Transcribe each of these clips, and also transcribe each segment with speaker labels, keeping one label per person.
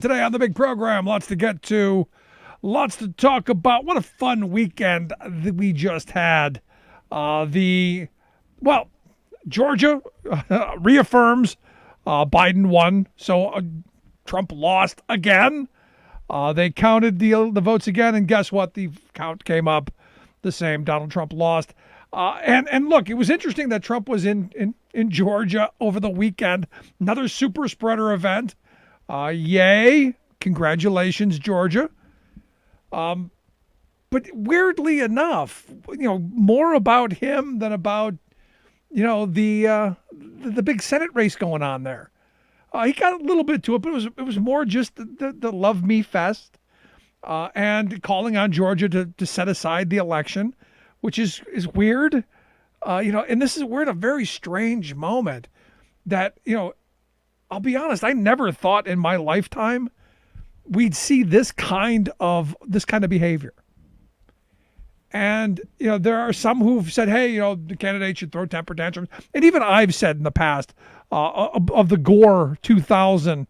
Speaker 1: Today on the big program, lots to get to, lots to talk about. What a fun weekend that we just had. Well, Georgia reaffirms Biden won, so Trump lost again. They counted the votes again, and guess what? The count came up the same. Donald Trump lost. And look, it was interesting that Trump was in Georgia over the weekend. Another super spreader event. Yay. Congratulations, Georgia. But weirdly enough, more about him than about, the big Senate race going on there. He got a little bit to it, but it was more just the love me fest, and calling on Georgia to set aside the election, which is weird. And we're in a very strange moment that, I'll be honest, I never thought in my lifetime we'd see this kind of behavior. And, there are some who've said, hey, the candidate should throw temper tantrums. And even I've said in the past of the Gore 2000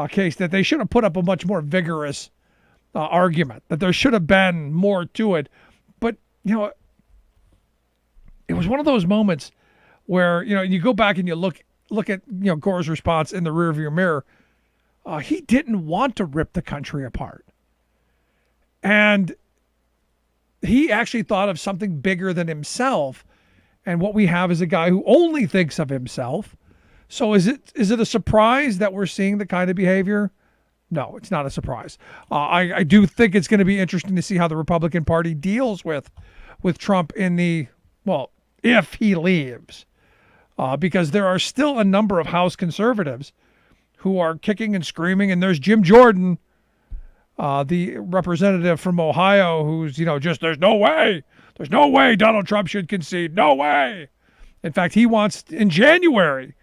Speaker 1: case that they should have put up a much more vigorous argument, that there should have been more to it. But, it was one of those moments where, you go back and you look at, Gore's response in the rearview mirror. He didn't want to rip the country apart. And he actually thought of something bigger than himself. And what we have is a guy who only thinks of himself. So is it a surprise that we're seeing the kind of behavior? No, it's not a surprise. I do think it's going to be interesting to see how the Republican Party deals with Trump if he leaves. Because there are still a number of House conservatives who are kicking and screaming. And there's Jim Jordan, the representative from Ohio, who's, there's no way Donald Trump should concede. No way. In fact, in January,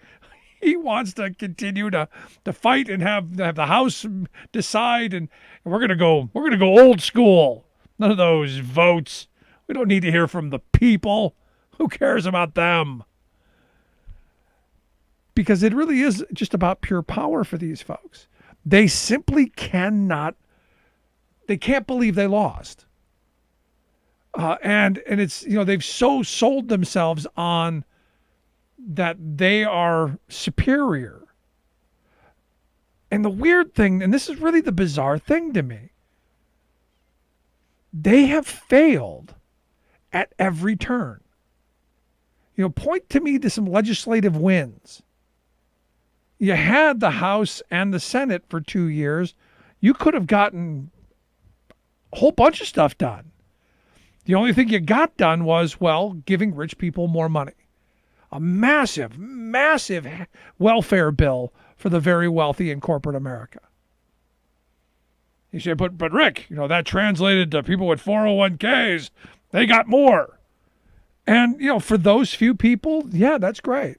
Speaker 1: he wants to continue to fight and have the House decide. And we're going to go old school. None of those votes. We don't need to hear from the people. Who cares about them? Because it really is just about pure power for these folks. They simply can't believe they lost. And it's, they've so sold themselves on that they are superior. And the weird thing, and this is really the bizarre thing to me, they have failed at every turn. Point to me to some legislative wins. You had the House and the Senate for 2 years. You could have gotten a whole bunch of stuff done. The only thing you got done was, giving rich people more money. A massive, massive welfare bill for the very wealthy in corporate America. You say, but Rick, that translated to people with 401ks. They got more. And, for those few people, yeah, that's great.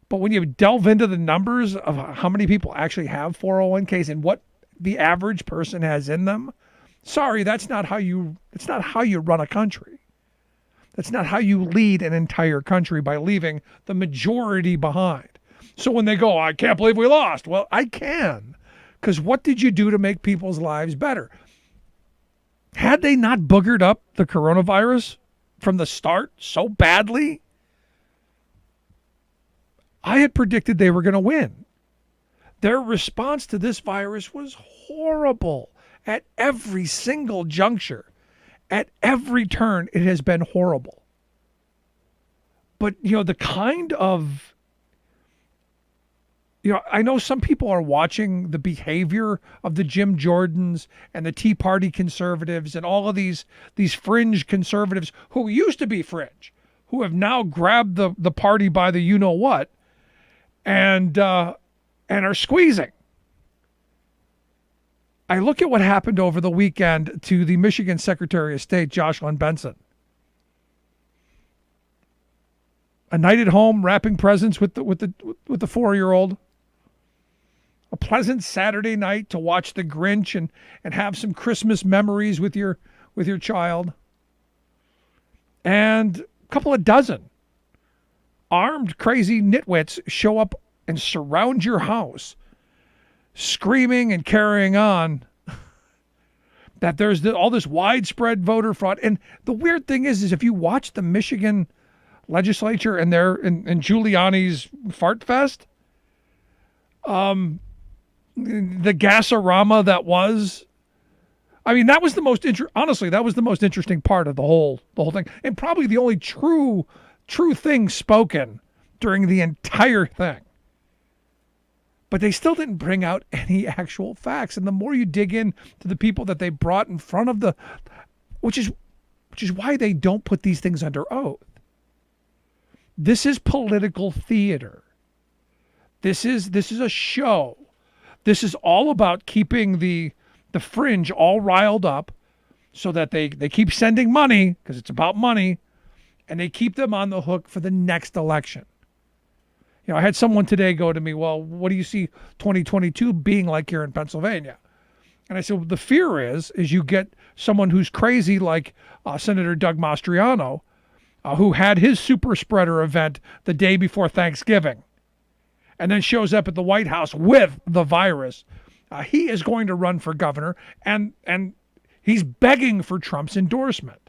Speaker 1: But when you delve into the numbers of how many people actually have 401ks and what the average person has in them, sorry, that's not how you run a country. That's not how you lead an entire country, by leaving the majority behind. So when they go, I can't believe we lost. Well, I can. Because what did you do to make people's lives better? Had they not boogered up the coronavirus from the start so badly, I had predicted they were going to win. Their response to this virus was horrible at every single juncture. At every turn, it has been horrible. But, the kind of, I know some people are watching the behavior of the Jim Jordans and the Tea Party conservatives and all of these fringe conservatives who used to be fringe, who have now grabbed the party by the you-know-what, and are squeezing. I look at what happened over the weekend to the Michigan Secretary of State, Jocelyn Benson. A night at home wrapping presents with the 4-year-old. A pleasant Saturday night to watch The Grinch and have some Christmas memories with your child. And a couple of dozen armed crazy nitwits show up and surround your house screaming and carrying on that there's all this widespread voter fraud. And the weird thing is if you watch the Michigan legislature and Giuliani's fart fest, the gasorama that was, I mean, that was the most honestly, that was the most interesting part of the whole thing, and probably the only true thing spoken during the entire thing. But they still didn't bring out any actual facts. And the more you dig in to the people that they brought in front of which is why they don't put these things under oath. This is political theater. This is a show. This is all about keeping the fringe all riled up so that they keep sending money, because it's about money, and they keep them on the hook for the next election. I had someone today go to me, well, what do you see 2022 being like here in Pennsylvania? And I said, well, the fear is you get someone who's crazy like Senator Doug Mastriano, who had his super spreader event the day before Thanksgiving and then shows up at the White House with the virus. He is going to run for governor, and he's begging for Trump's endorsement.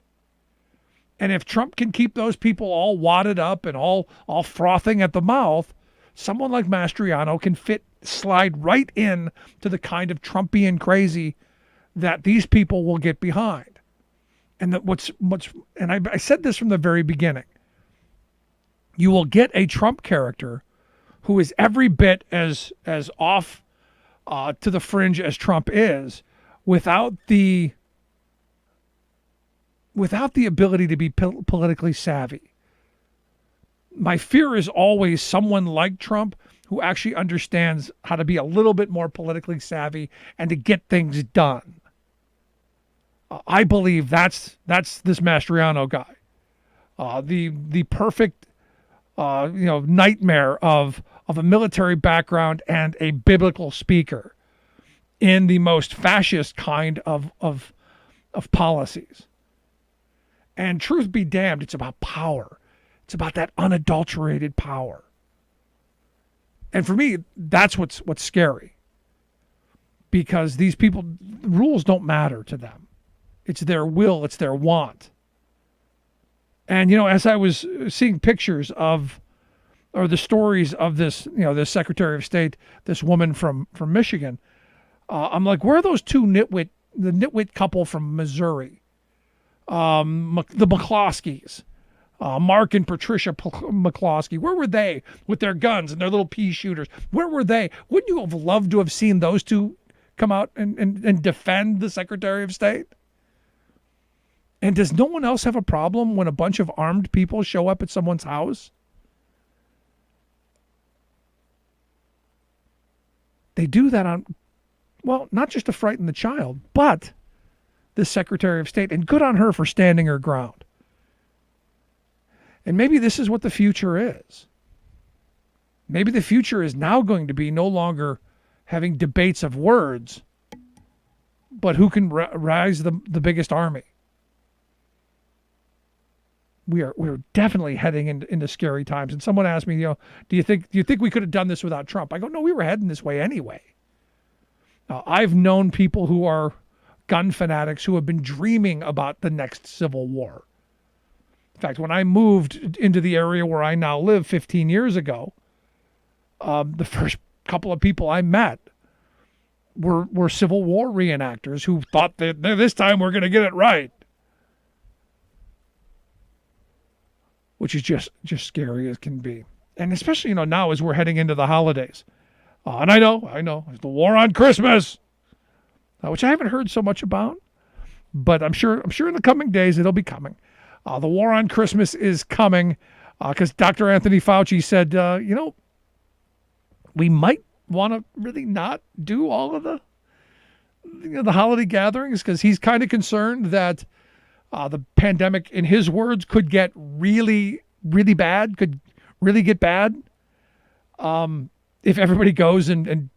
Speaker 1: And if Trump can keep those people all wadded up and all frothing at the mouth, someone like Mastriano can slide right in to the kind of Trumpian crazy that these people will get behind. And that I said this from the very beginning. You will get a Trump character who is every bit as off to the fringe as Trump is, without the ability to be politically savvy. My fear is always someone like Trump who actually understands how to be a little bit more politically savvy and to get things done. I believe that's this Mastriano guy. The perfect nightmare of a military background and a biblical speaker in the most fascist kind of policies. And truth be damned, it's about power. It's about that unadulterated power. And for me, that's what's scary. Because these people, rules don't matter to them. It's their will, it's their want. And, as I was seeing pictures or the stories of this, this Secretary of State, this woman from Michigan, I'm like, where are those the nitwit couple from Missouri? The McCloskeys, Mark and Patricia McCloskey, where were they with their guns and their little pea shooters? Where were they? Wouldn't you have loved to have seen those two come out and defend the Secretary of State? And does no one else have a problem when a bunch of armed people show up at someone's house? They do that not just to frighten the child, but the Secretary of State, and good on her for standing her ground. And maybe this is what the future is. Maybe the future is now going to be no longer having debates of words, but who can rise the biggest army. We're definitely heading into scary times. And someone asked me, do you think we could have done this without Trump? I go, no, we were heading this way anyway. I've known people who are gun fanatics who have been dreaming about the next civil war. In fact, when I moved into the area where I now live 15 years ago, the first couple of people I met were Civil War reenactors who thought that this time we're going to get it right. Which is just scary as can be. And especially, now as we're heading into the holidays. And I know, it's the war on Christmas, which I haven't heard so much about, but I'm sure in the coming days it'll be coming. The war on Christmas is coming because Dr. Anthony Fauci said, we might want to really not do all of the holiday gatherings because he's kind of concerned that the pandemic, in his words, could get really, really bad, could really get bad if everybody goes and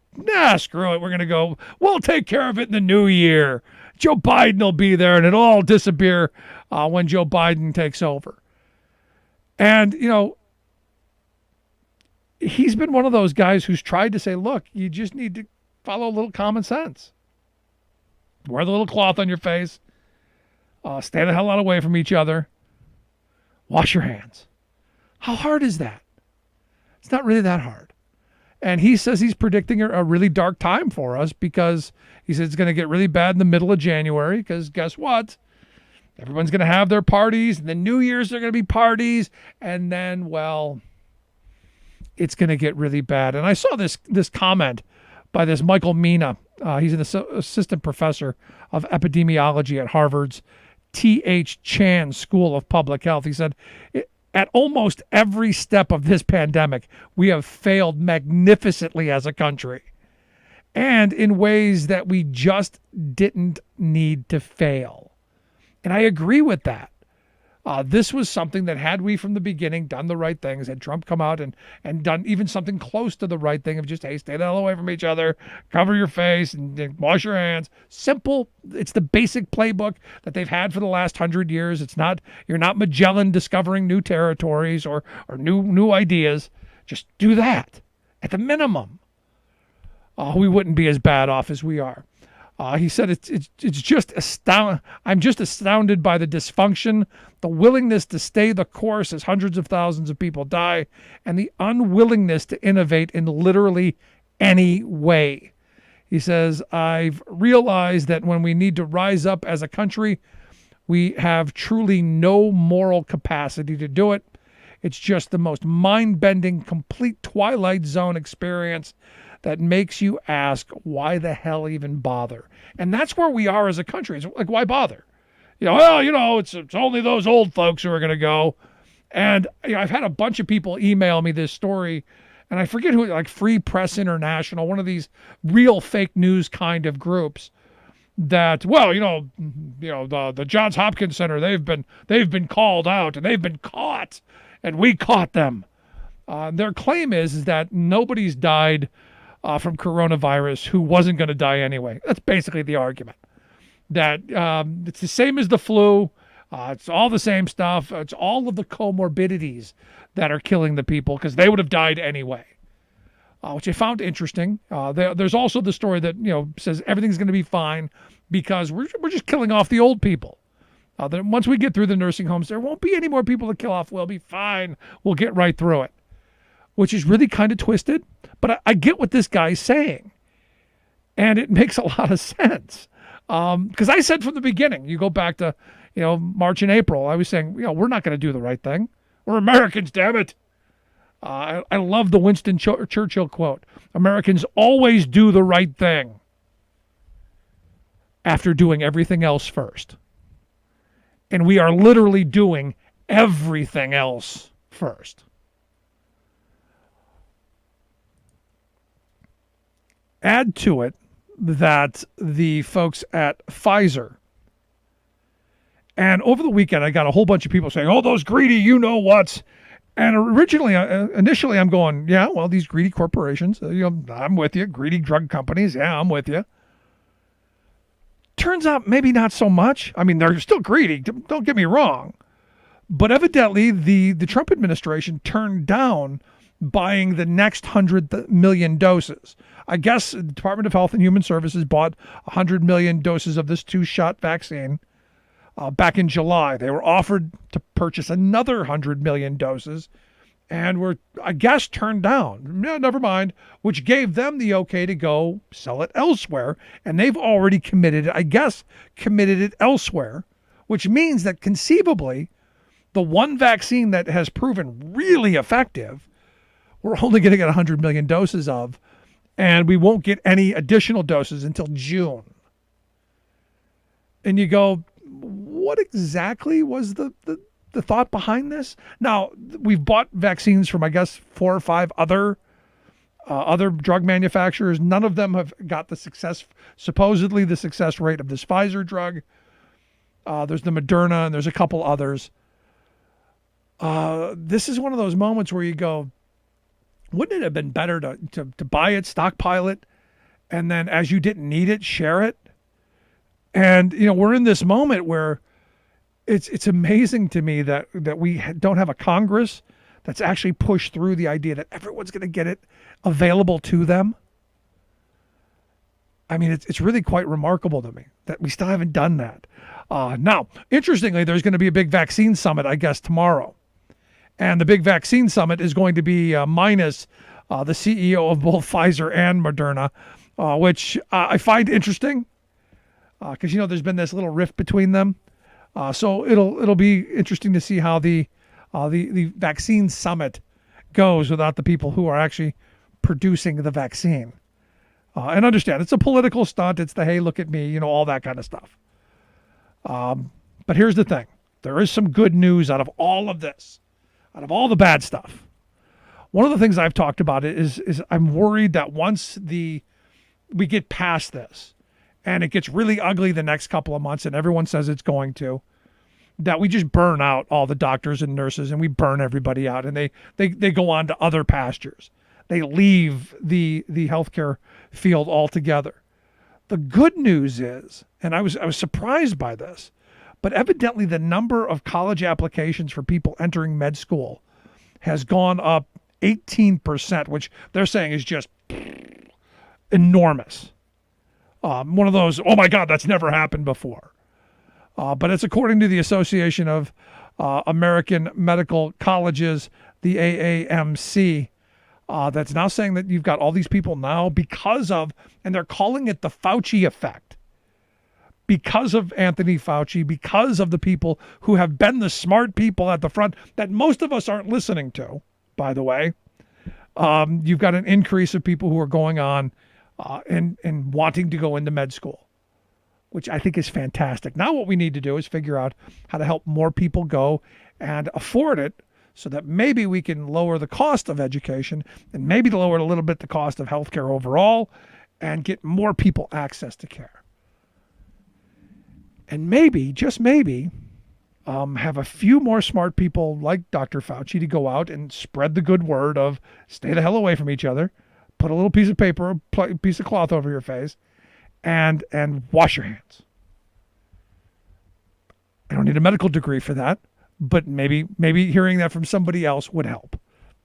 Speaker 1: screw it, we're going to go, we'll take care of it in the new year. Joe Biden will be there and it'll all disappear when Joe Biden takes over. And, he's been one of those guys who's tried to say, look, you just need to follow a little common sense. Wear the little cloth on your face. Stay the hell out away from each other. Wash your hands. How hard is that? It's not really that hard. And he says he's predicting a really dark time for us because he says it's going to get really bad in the middle of January because guess what? Everyone's going to have their parties, and then New Year's there are going to be parties, and then, well, it's going to get really bad. And I saw this comment by this Michael Mina. He's an assistant professor of epidemiology at Harvard's T.H. Chan School of Public Health. He said, at almost every step of this pandemic, we have failed magnificently as a country, and in ways that we just didn't need to fail. And I agree with that. This was something that had we from the beginning done the right things, had Trump come out and done even something close to the right thing of just, hey, stay the hell away from each other, cover your face, and wash your hands. Simple. It's the basic playbook that they've had for the last 100 years. It's not, you're not Magellan discovering new territories or new ideas. Just do that at the minimum. We wouldn't be as bad off as we are. He said it's just astounding. I'm just astounded by the dysfunction, the willingness to stay the course as hundreds of thousands of people die, and the unwillingness to innovate in literally any way. He says, I've realized that when we need to rise up as a country, we have truly no moral capacity to do it. It's just the most mind-bending, complete Twilight Zone experience that makes you ask, why the hell even bother? And that's where we are as a country. It's like, why bother? It's only those old folks who are going to go. And I've had a bunch of people email me this story, and I forget who, like Free Press International, one of these real fake news kind of groups that, the Johns Hopkins Center, they've been called out and they've been caught, and we caught them. Their claim is that nobody's died from coronavirus who wasn't going to die anyway. That's basically the argument. That it's the same as the flu. It's all the same stuff. It's all of the comorbidities that are killing the people because they would have died anyway, which I found interesting. There's also the story that says everything's going to be fine because we're just killing off the old people. Then once we get through the nursing homes, there won't be any more people to kill off. We'll be fine. We'll get right through it, which is really kind of twisted. But I get what this guy's saying, and it makes a lot of sense. Because I said from the beginning, you go back to, March and April, I was saying, we're not going to do the right thing. We're Americans, damn it. I love the Winston Churchill quote. Americans always do the right thing after doing everything else first. And we are literally doing everything else first. Add to it that the folks at Pfizer, and over the weekend I got a whole bunch of people saying, oh, those greedy you-know-whats. And initially I'm going, yeah, well, these greedy corporations, I'm with you. Greedy drug companies, yeah, I'm with you. Turns out maybe not so much. I mean, they're still greedy, don't get me wrong. But evidently the Trump administration turned down buying the next 100 million doses. I guess the Department of Health and Human Services bought 100 million doses of this 2-shot vaccine back in July. They were offered to purchase another 100 million doses and were, I guess, turned down. No, never mind, which gave them the okay to go sell it elsewhere. And they've already committed it elsewhere, which means that conceivably the one vaccine that has proven really effective, we're only going to get 100 million doses of, and we won't get any additional doses until June. And you go, what exactly was the thought behind this? Now, we've bought vaccines from, I guess, 4 or 5 other drug manufacturers. None of them have got the success, supposedly the success rate of this Pfizer drug. There's the Moderna, and there's a couple others. This is one of those moments where you go, wouldn't it have been better to buy it, stockpile it, and then as you didn't need it, share it? And, we're in this moment where it's amazing to me that we don't have a Congress that's actually pushed through the idea that everyone's going to get it available to them. I mean, it's really quite remarkable to me that we still haven't done that. Now, interestingly, there's going to be a big vaccine summit, I guess, tomorrow. And the big vaccine summit is going to be minus the CEO of both Pfizer and Moderna, which I find interesting because, there's been this little rift between them. So it'll be interesting to see how the vaccine summit goes without the people who are actually producing the vaccine. And understand, it's a political stunt. It's the, hey, look at me, all that kind of stuff. But here's the thing. There is some good news out of all of this, out of all the bad stuff. One of the things I've talked about is I'm worried that once we get past this and it gets really ugly the next couple of months and everyone says it's going to, that we just burn out all the doctors and nurses and we burn everybody out and they go on to other pastures. They leave the healthcare field altogether. The good news is, and I was surprised by this, but evidently the number of college applications for people entering med school has gone up 18%, which they're saying is just enormous. One of those, oh my God, that's never happened before. But it's according to the Association of American Medical Colleges, the AAMC, that's now saying that you've got all these people now because of, and they're calling it the Fauci effect, because of Anthony Fauci, because of the people who have been the smart people at the front that most of us aren't listening to, by the way. You've got an increase of people who are going on and wanting to go into med school, which I think is fantastic. Now what we need to do is figure out how to help more people go and afford it so that maybe we can lower the cost of education and maybe lower a little bit the cost of healthcare overall and get more people access to care. And maybe, just maybe, have a few more smart people like Dr. Fauci to go out and spread the good word of stay the hell away from each other, put a little piece of paper, a piece of cloth over your face, and wash your hands. I don't need a medical degree for that, but maybe hearing that from somebody else would help.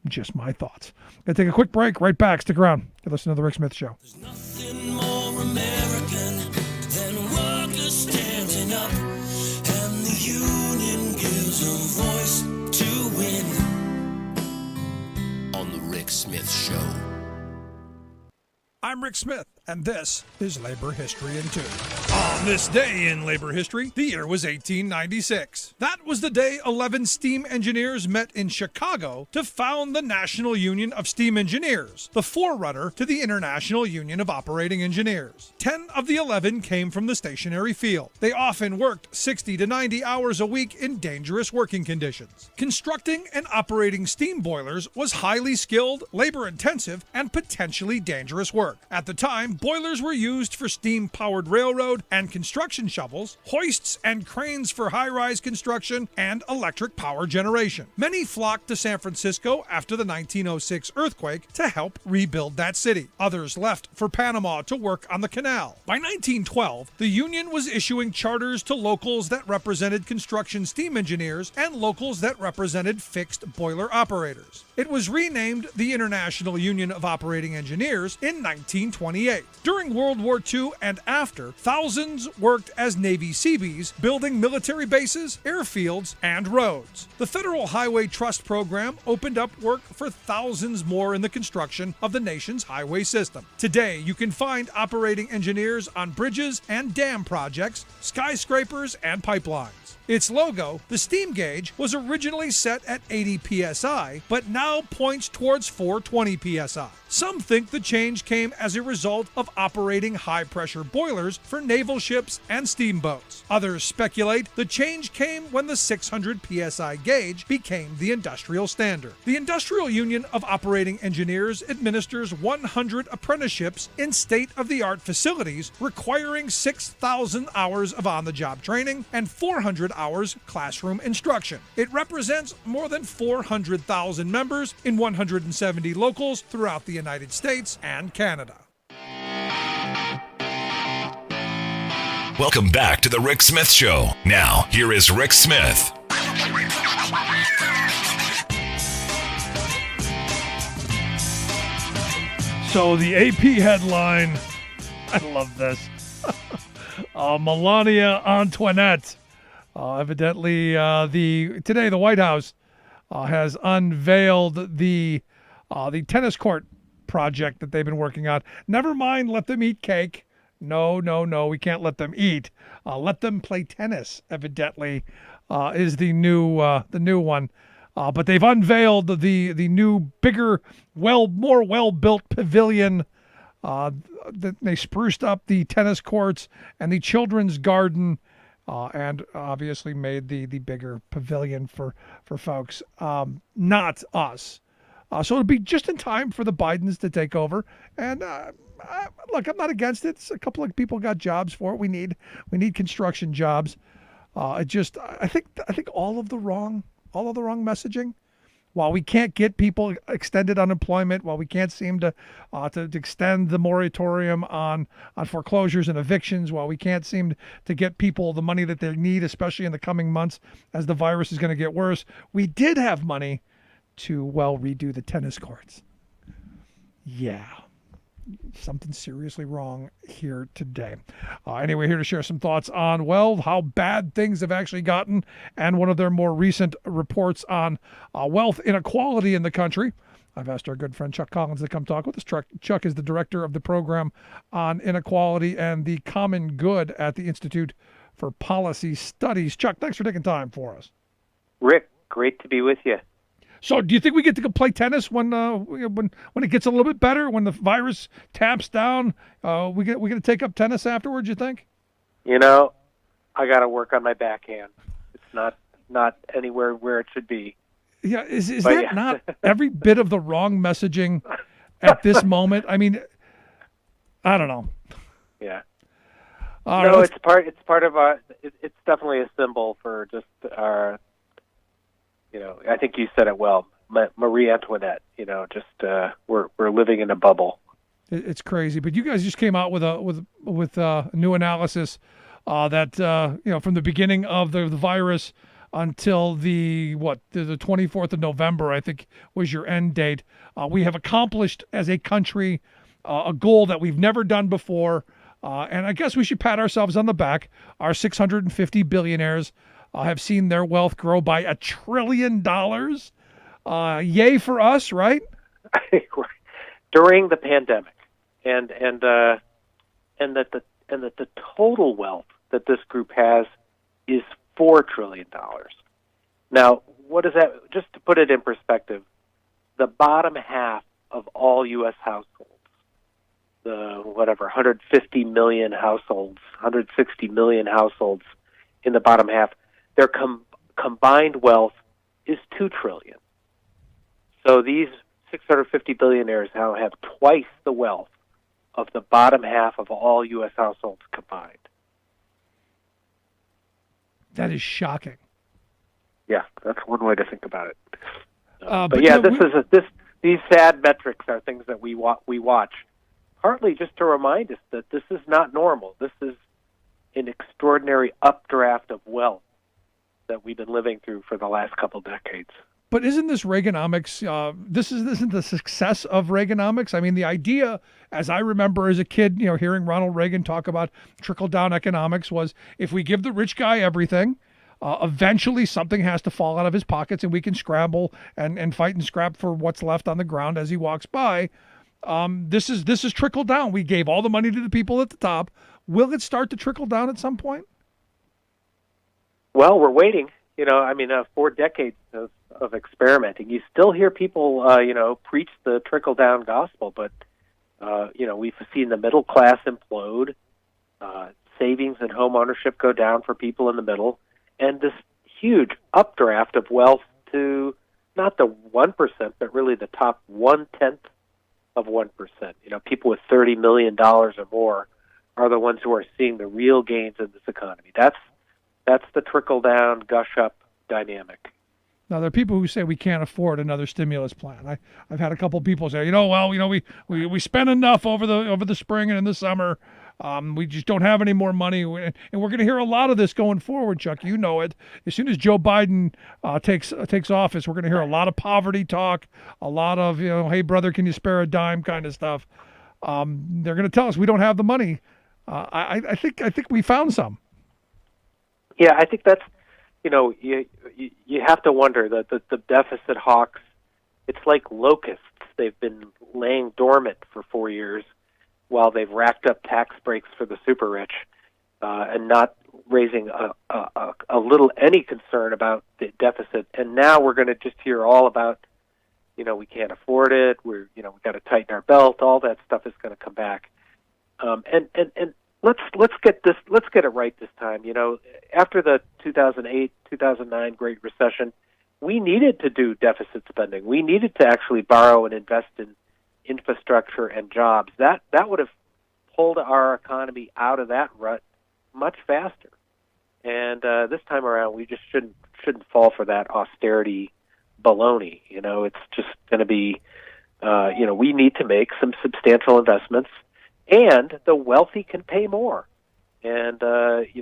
Speaker 1: Just my thoughts. Gonna take a quick break. Right back. Stick around. You're listening to The Rick Smith Show.
Speaker 2: There's nothing more American than workers standing up, and the union gives a voice to win. On The Rick Smith Show.
Speaker 1: I'm Rick Smith, and this is Labor History in 2. On this day in labor history, the year was 1896. That was the day 11 steam engineers met in Chicago to found the National Union of Steam Engineers, the forerunner to the International Union of Operating Engineers. 10 of the 11 came from the stationary field. They often worked 60 to 90 hours a week in dangerous working conditions. Constructing and operating steam boilers was highly skilled, labor-intensive, and potentially dangerous work. At the time, boilers were used for steam-powered railroad and construction shovels, hoists and cranes for high-rise construction, and electric power generation. Many flocked to San Francisco after the 1906 earthquake to help rebuild that city. Others left for Panama to work on the canal. By 1912, the union was issuing charters to locals that represented construction steam engineers and locals that represented fixed boiler operators. It was renamed the International Union of Operating Engineers in 1928. During World War II and after, thousands worked as Navy Seabees, building military bases, airfields, and roads. The Federal Highway Trust Program opened up work for thousands more in the construction of the nation's highway system. Today, you can find operating engineers on bridges and dam projects, skyscrapers, and pipelines. Its logo, the steam gauge, was originally set at 80 psi, but now points towards 420 psi. Some think the change came as a result of operating high-pressure boilers for naval ships and steamboats. Others speculate the change came when the 600 psi gauge became the industrial standard. The Industrial Union of Operating Engineers administers 100 apprenticeships in state-of-the-art facilities requiring 6,000 hours of on-the-job training and 400 hours classroom instruction. It represents more than 400,000 members in 170 locals throughout the United States and Canada.
Speaker 3: Welcome back to The Rick Smith Show. Now, here is Rick Smith.
Speaker 1: So the AP headline I love this. Melania Antoinette. Evidently, today the White House has unveiled the tennis court project that they've been working on. Never mind, let them eat cake. No, we can't let them eat. Let them play tennis. Evidently, is the new one. But they've unveiled the new, bigger, more well-built pavilion. They spruced up the tennis courts and the children's garden, and obviously made the bigger pavilion for folks, not us. So it'll be just in time for the Bidens to take over. And look, I'm not against it. A couple of people got jobs for it. We need construction jobs. I think all of the wrong messaging. While we can't get people extended unemployment, while we can't seem to extend the moratorium on foreclosures and evictions, while we can't seem to get people the money that they need, especially in the coming months as the virus is going to get worse, we did have money to, redo the tennis courts. Yeah. Something seriously wrong here today. Anyway, here to share some thoughts on, how bad things have actually gotten, and one of their more recent reports on wealth inequality in the country. I've asked our good friend Chuck Collins to come talk with us. Chuck is the director of the program on inequality and the common good at the Institute for Policy Studies. Chuck, thanks for taking time for us.
Speaker 4: Rick, great to be with you.
Speaker 1: So, do you think we get to go play tennis when it gets a little bit better, when the virus taps down? We going to take up tennis afterwards, you think?
Speaker 4: I got to work on my backhand. It's not anywhere where it should be.
Speaker 1: Yeah, is that not every bit of the wrong messaging at this moment? I mean, I don't know.
Speaker 4: Yeah.
Speaker 1: It's
Speaker 4: part of it's definitely a symbol for just our. I think you said it well, Marie Antoinette. We're living in a bubble.
Speaker 1: It's crazy, but you guys just came out with a new analysis that from the beginning of the virus until the 24th of November, I think was your end date. We have accomplished as a country a goal that we've never done before, and I guess we should pat ourselves on the back. Our 650 billionaires. Have seen their wealth grow by $1 trillion. Yay for us, right?
Speaker 4: During the pandemic, and that the total wealth that this group has is $4 trillion. Now, what is that? Just to put it in perspective, the bottom half of all U.S. households, the 150 million households, 160 million households in the bottom half. Their combined wealth is $2 trillion. So these 650 billionaires now have twice the wealth of the bottom half of all U.S. households combined.
Speaker 1: That is shocking.
Speaker 4: Yeah, that's one way to think about it. These sad metrics are things that we watch, partly just to remind us that this is not normal. This is an extraordinary updraft of wealth that we've been living through for the last couple decades.
Speaker 1: But isn't this Reaganomics? Isn't the success of Reaganomics? I mean, the idea, as I remember as a kid, hearing Ronald Reagan talk about trickle-down economics, was if we give the rich guy everything, eventually something has to fall out of his pockets, and we can scramble and fight and scrap for what's left on the ground as he walks by. This is trickle down. We gave all the money to the people at the top. Will it start to trickle down at some point?
Speaker 4: Well, we're waiting. 4 decades of experimenting. You still hear people, preach the trickle-down gospel, but, we've seen the middle class implode, savings and home ownership go down for people in the middle, and this huge updraft of wealth to not the 1%, but really the top 1/10 of 1%. People with $30 million or more are the ones who are seeing the real gains in this economy. That's the trickle-down, gush-up dynamic.
Speaker 1: Now, there are people who say we can't afford another stimulus plan. I've had a couple of people say, we spent enough over the spring and in the summer. We just don't have any more money. And we're going to hear a lot of this going forward, Chuck. You know it. As soon as Joe Biden takes office, we're going to hear a lot of poverty talk, a lot of, hey, brother, can you spare a dime kind of stuff. they're going to tell us we don't have the money. I think we found some.
Speaker 4: Yeah, I think that's, you have to wonder that the deficit hawks, it's like locusts. They've been laying dormant for 4 years while they've racked up tax breaks for the super rich, and not raising a little any concern about the deficit. And now we're going to just hear all about, we can't afford it. We got to tighten our belt. All that stuff is going to come back. And let's get it right this time. After the 2008-2009 Great Recession, we needed to do deficit spending. We needed to actually borrow and invest in infrastructure and jobs. That would have pulled our economy out of that rut much faster. And this time around, we just shouldn't fall for that austerity baloney. It's just going to be, we need to make some substantial investments, and the wealthy can pay more. And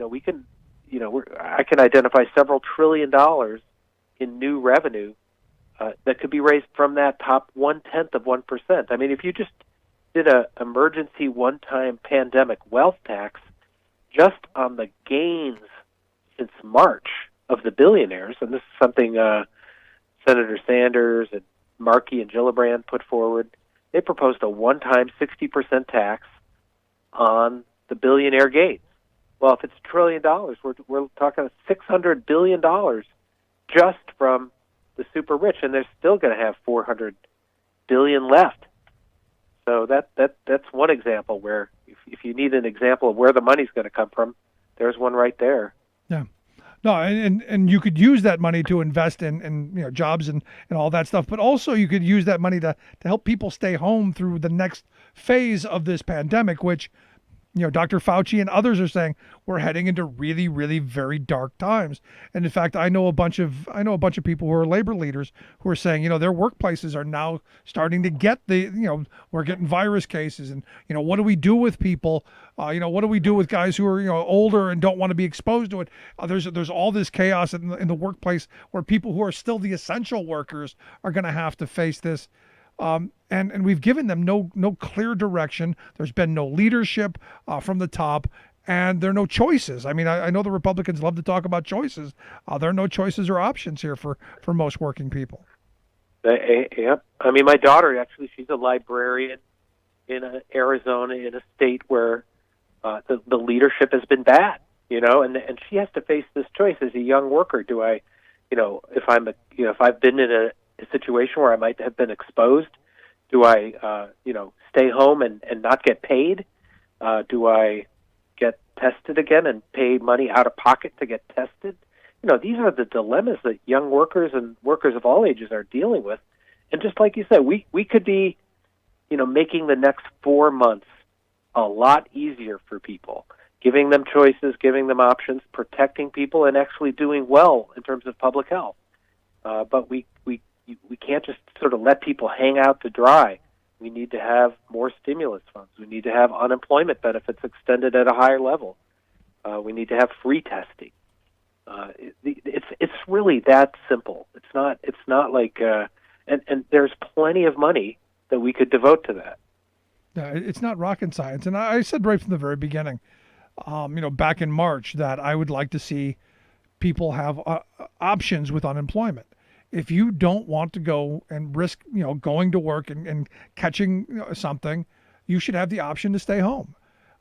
Speaker 4: we can, I can identify several $1 trillion in new revenue that could be raised from that top 0.1%. I mean, if you just did a emergency one-time pandemic wealth tax just on the gains since March of the billionaires, and this is something Senator Sanders and Markey and Gillibrand put forward. They proposed a one-time 60% tax on the billionaire gains. Well, if it's $1 trillion, we're talking $600 billion just from the super rich, and they're still going to have $400 billion left. So that's one example where if you need an example of where the money's going to come from, there's one right there.
Speaker 1: Yeah. No, and you could use that money to invest in jobs and all that stuff, but also you could use that money to help people stay home through the next phase of this pandemic, which Dr. Fauci and others are saying we're heading into really, really very dark times. And in fact, I know a bunch of people who are labor leaders who are saying, their workplaces are now starting to get we're getting virus cases, and what do we do with people? What do we do with guys who are older and don't want to be exposed to it? There's all this chaos in the workplace where people who are still the essential workers are going to have to face this. And we've given them no clear direction. There's been no leadership from the top, and there are no choices. I mean, I know the Republicans love to talk about choices. There are no choices or options here for most working people.
Speaker 4: Yep. I mean, my daughter, actually, she's a librarian in Arizona, in a state where the leadership has been bad, and she has to face this choice as a young worker. Do I, if I've been in a situation where I might have been exposed, do I, stay home and not get paid? Do I get tested again and pay money out of pocket to get tested? These are the dilemmas that young workers and workers of all ages are dealing with. And just like you said, we could be, making the next 4 months a lot easier for people, giving them choices, giving them options, protecting people, and actually doing well in terms of public health. But we can't just sort of let people hang out to dry. We need to have more stimulus funds. We need to have unemployment benefits extended at a higher level. We need to have free testing. It's really that simple. It's not like and there's plenty of money that we could devote to that.
Speaker 1: Yeah, it's not rocket science. And I said right from the very beginning, back in March, that I would like to see people have options with unemployment. If you don't want to go and risk, going to work and catching something, you should have the option to stay home.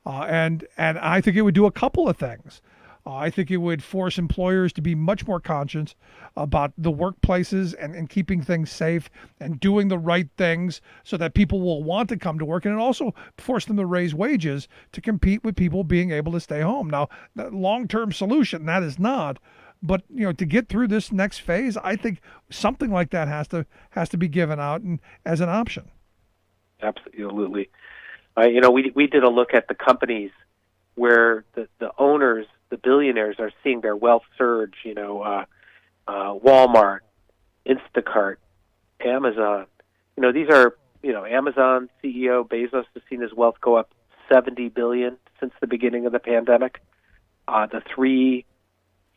Speaker 1: And I think it would do a couple of things. I think it would force employers to be much more conscious about the workplaces and keeping things safe and doing the right things so that people will want to come to work, and it also force them to raise wages to compete with people being able to stay home. Now, the long-term solution, that is not. But to get through this next phase, I think something like that has to be given out and as an option.
Speaker 4: Absolutely. We did a look at the companies where the owners, the billionaires, are seeing their wealth surge. Walmart, Instacart, Amazon. These are Amazon CEO Bezos has seen his wealth go up $70 billion since the beginning of the pandemic. The three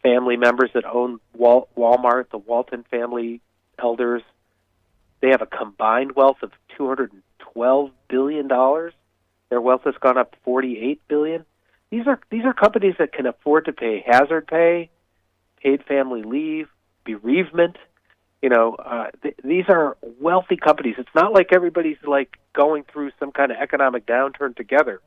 Speaker 4: family members that own Walmart, the Walton family elders, they have a combined wealth of $212 billion. Their wealth has gone up 48 billion. These are companies that can afford to pay hazard pay, paid family leave, bereavement. These are wealthy companies. It's not like everybody's like going through some kind of economic downturn together.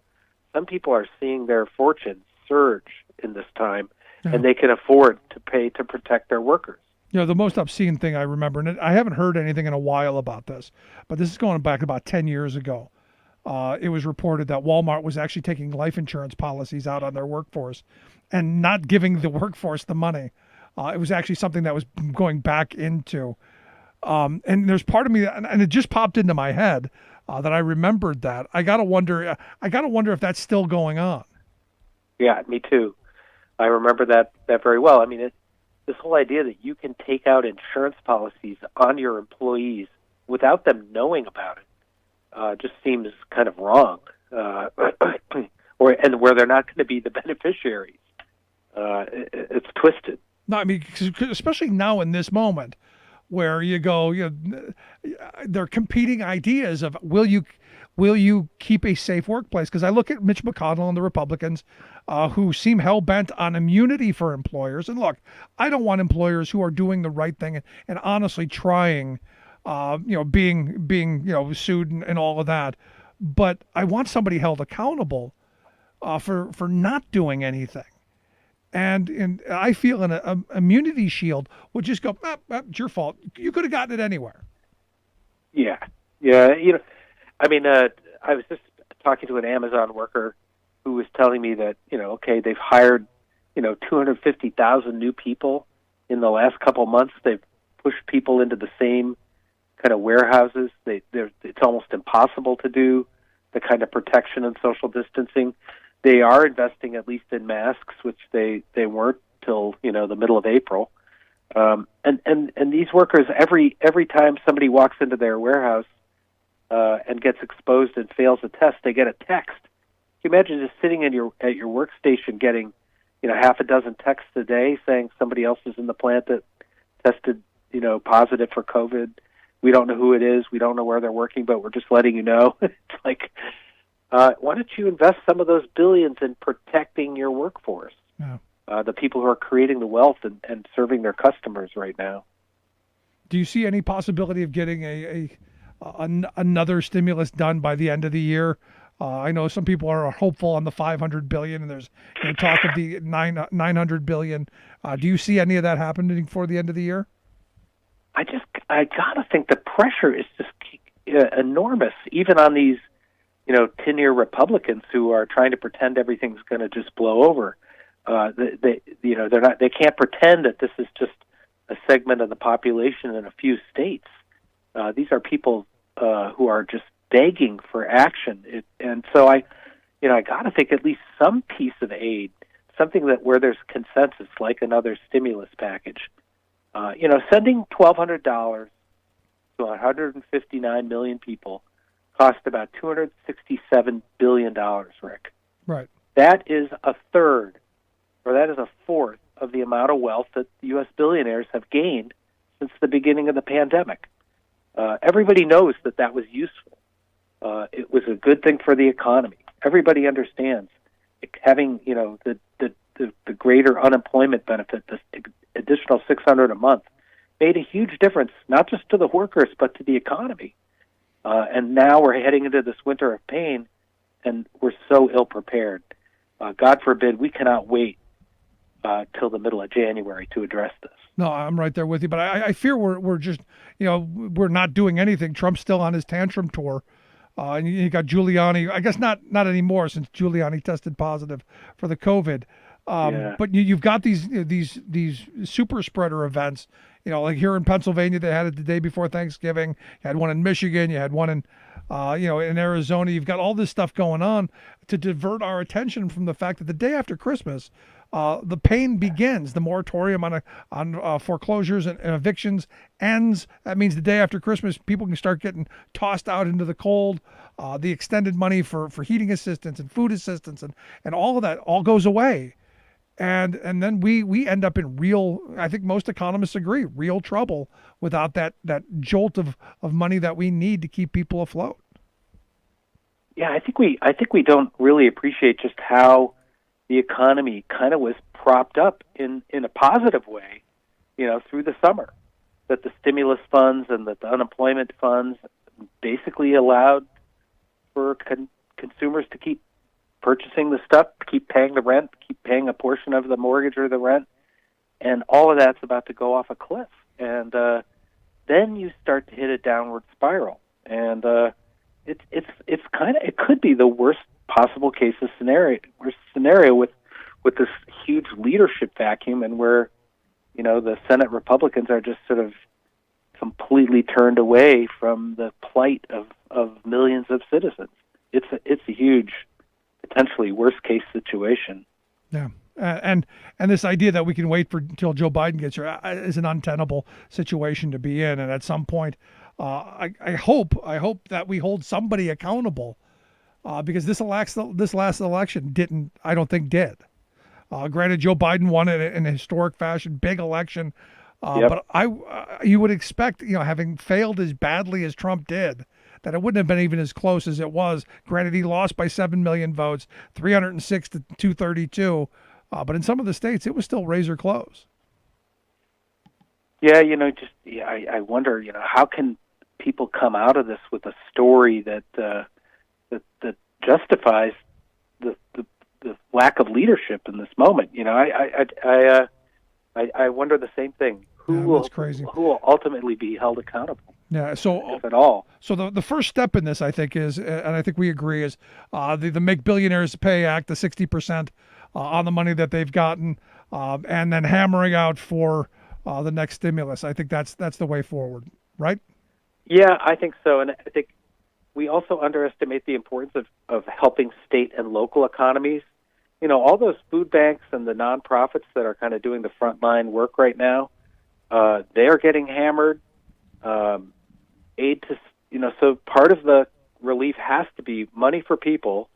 Speaker 4: Some people are seeing their fortunes surge in this time, and they can afford to pay to protect their workers.
Speaker 1: The most obscene thing I remember, and I haven't heard anything in a while about this, but this is going back about 10 years ago. It was reported that Walmart was actually taking life insurance policies out on their workforce and not giving the workforce the money. It was actually something that was going back into. And there's part of me, and it just popped into my head that I remembered that. I gotta wonder if that's still going on.
Speaker 4: Yeah, me too. I remember that very well. I mean, this whole idea that you can take out insurance policies on your employees without them knowing about it just seems kind of wrong, and where they're not going to be the beneficiaries. It's twisted.
Speaker 1: No, I mean, especially now in this moment, where you go, they're competing ideas of will you keep a safe workplace? Because I look at Mitch McConnell and the Republicans, who seem hell bent on immunity for employers. And look, I don't want employers who are doing the right thing and honestly trying. Being sued and all of that, but I want somebody held accountable for not doing anything, and I feel an immunity shield would just go, it's your fault. You could have gotten it anywhere.
Speaker 4: Yeah. I mean, I was just talking to an Amazon worker who was telling me that they've hired 250,000 new people in the last couple months. They've pushed people into the same kind of warehouses. It's almost impossible to do the kind of protection and social distancing. They are investing at least in masks, which they weren't till the middle of April. And these workers, every time somebody walks into their warehouse and gets exposed and fails a test, they get a text. Can you imagine just sitting at your workstation getting half a dozen texts a day saying somebody else is in the plant that tested positive for COVID? We don't know who it is. We don't know where they're working, but we're just letting you know. It's like, why don't you invest some of those billions in protecting your workforce?
Speaker 1: Yeah.
Speaker 4: The people who are creating the wealth and serving their customers right now.
Speaker 1: Do you see any possibility of getting another stimulus done by the end of the year? I know some people are hopeful on the $500 billion, and there's talk of the $900 billion. Do you see any of that happening before the end of the year?
Speaker 4: I gotta think the pressure is just enormous, even on these, tin-ear Republicans who are trying to pretend everything's going to just blow over. They can't pretend that this is just a segment of the population in a few states. These are people who are just begging for action, and so I gotta think at least some piece of aid, something that where there's consensus, like another stimulus package. Sending $1,200 to 159 million people cost about $267 billion, Rick.
Speaker 1: Right.
Speaker 4: That is a third, or that is a fourth of the amount of wealth that U.S. billionaires have gained since the beginning of the pandemic. Everybody knows that was useful. It was a good thing for the economy. Everybody understands having, the greater unemployment benefit, this additional $600 a month, made a huge difference, not just to the workers, but to the economy. And now we're heading into this winter of pain, and we're so ill-prepared. God forbid, we cannot wait till the middle of January to address this.
Speaker 1: No, I'm right there with you, but I fear we're just, we're not doing anything. Trump's still on his tantrum tour. And you got Giuliani, I guess not anymore since Giuliani tested positive for the COVID. But you've got these super spreader events, like here in Pennsylvania, they had it the day before Thanksgiving. You had one in Michigan. You had one in Arizona. You've got all this stuff going on to divert our attention from the fact that the day after Christmas, the pain begins. The moratorium on foreclosures and evictions ends. That means the day after Christmas, people can start getting tossed out into the cold. The extended money for heating assistance and food assistance and all of that all goes away. And then we end up in real, I think most economists agree, real trouble without that jolt of money that we need to keep people afloat.
Speaker 4: Yeah, I think we don't really appreciate just how the economy kind of was propped up in a positive way, through the summer. That the stimulus funds and that the unemployment funds basically allowed for consumers to keep purchasing the stuff, keep paying the rent, keep paying a portion of the mortgage or the rent, and all of that's about to go off a cliff. And then you start to hit a downward spiral, and it could be the worst possible scenario with this huge leadership vacuum, and where the Senate Republicans are just sort of completely turned away from the plight of millions of citizens. It's a huge, potentially worst case situation.
Speaker 1: Yeah. And this idea that we can wait until Joe Biden gets here is an untenable situation to be in. And at some point, I hope that we hold somebody accountable, because this last election I don't think did. Granted, Joe Biden won it in a historic fashion, big election.
Speaker 4: Yep.
Speaker 1: But you would expect, having failed as badly as Trump did, that it wouldn't have been even as close as it was. Granted, he lost by 7 million votes, 306 to 232. But in some of the states, it was still razor close.
Speaker 4: Yeah, I wonder, how can people come out of this with a story that justifies the lack of leadership in this moment? I wonder the same thing. Who will ultimately be held accountable?
Speaker 1: Yeah. So
Speaker 4: if at all.
Speaker 1: So the first step in this, I think, is, and I think we agree, is the Make Billionaires Pay Act, the 60% on the money that they've gotten, and then hammering out for the next stimulus. I think that's the way forward, right?
Speaker 4: Yeah, I think so, and I think we also underestimate the importance of helping state and local economies. All those food banks and the nonprofits that are kind of doing the frontline work right now, they are getting hammered. Aid to, so part of the relief has to be money for people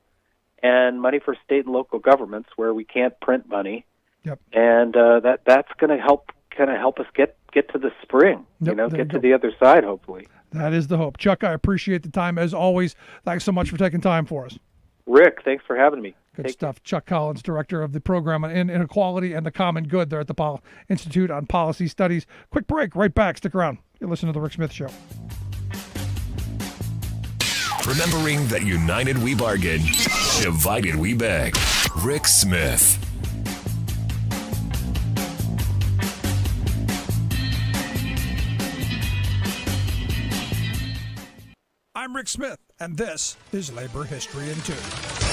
Speaker 4: and money for state and local governments where we can't print money.
Speaker 1: Yep.
Speaker 4: And that's going to help us get to the spring, get to the other side, hopefully.
Speaker 1: That is the hope. Chuck, I appreciate the time as always. Thanks so much for taking time for us.
Speaker 4: Rick, thanks for having me.
Speaker 1: Good stuff. Chuck Collins, Director of the Program on Inequality and the Common Good there at the Institute on Policy Studies. Quick break, right back. Stick around. You're listening to The Rick Smith Show.
Speaker 3: Remembering that united we bargain, divided we beg. Rick Smith.
Speaker 1: I'm Rick Smith, and this is Labor History in 2.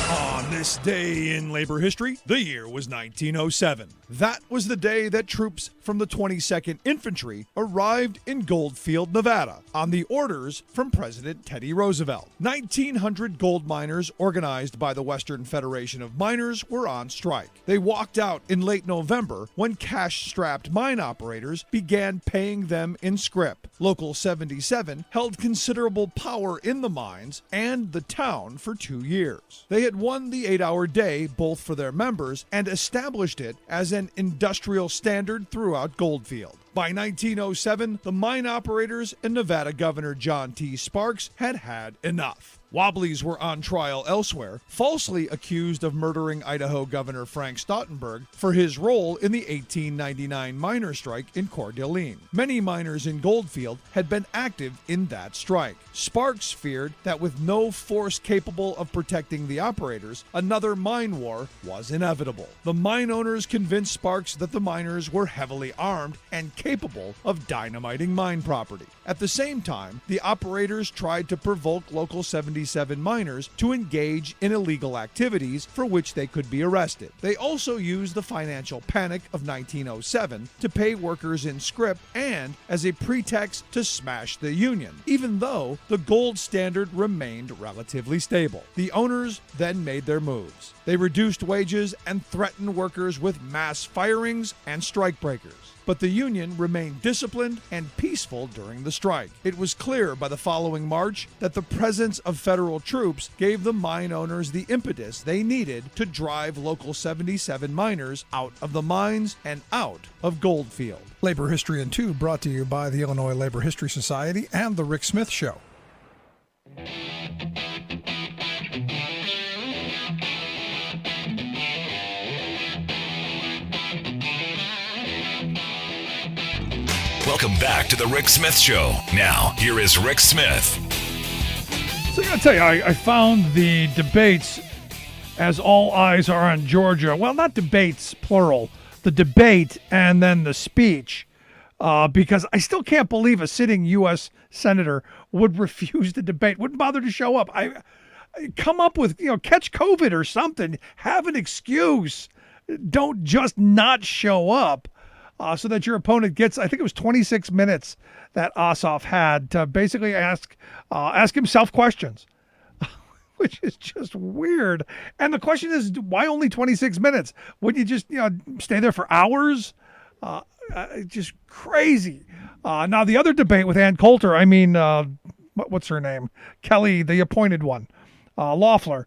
Speaker 1: On this day in labor history, the year was 1907. That was the day that troops from the 22nd Infantry arrived in Goldfield, Nevada, on the orders from President Teddy Roosevelt. 1,900 gold miners organized by the Western Federation of Miners were on strike. They walked out in late November when cash-strapped mine operators began paying them in scrip. Local 77 held considerable power in the mines and the town for 2 years. They had won the 8-hour day both for their members and established it as an industrial standard throughout Goldfield. By 1907, the mine operators and Nevada Governor John T. Sparks had had enough. Wobblies were on trial elsewhere, falsely accused of murdering Idaho Governor Frank Stautenberg for his role in the 1899 miner strike in Coeur d'Alene. Many miners in Goldfield had been active in that strike. Sparks feared that with no force capable of protecting the operators, another mine war was inevitable. The mine owners convinced Sparks that the miners were heavily armed and capable of dynamiting mine property. At the same time, the operators tried to provoke Local 77 miners to engage in illegal activities for which they could be arrested. They also used the financial panic of 1907 to pay workers in scrip and as a pretext to smash the union, even though the gold standard remained relatively stable. The owners then made their moves. They reduced wages and threatened workers with mass firings and strikebreakers. But the union remained disciplined and peaceful during the strike. It was clear by the following March that the presence of federal troops gave the mine owners the impetus they needed to drive Local 77 miners out of the mines and out of Goldfield. Labor History in 2 brought to you by the Illinois Labor History Society and The Rick Smith Show.
Speaker 3: Welcome back to the Rick Smith Show. Now, here is Rick Smith.
Speaker 1: So I got to tell you, I found the debates, as all eyes are on Georgia. Well, not debates, plural. The debate and then the speech. Because I still can't believe a sitting U.S. senator would refuse to debate, wouldn't bother to show up. I come up with, catch COVID or something. Have an excuse. Don't just not show up. So that your opponent gets, I think it was 26 minutes that Ossoff had to basically ask himself questions, which is just weird. And the question is, why only 26 minutes? Wouldn't you just stay there for hours? Just crazy. Now the other debate with Ann Coulter, what's her name? Kelly, the appointed one, Loeffler.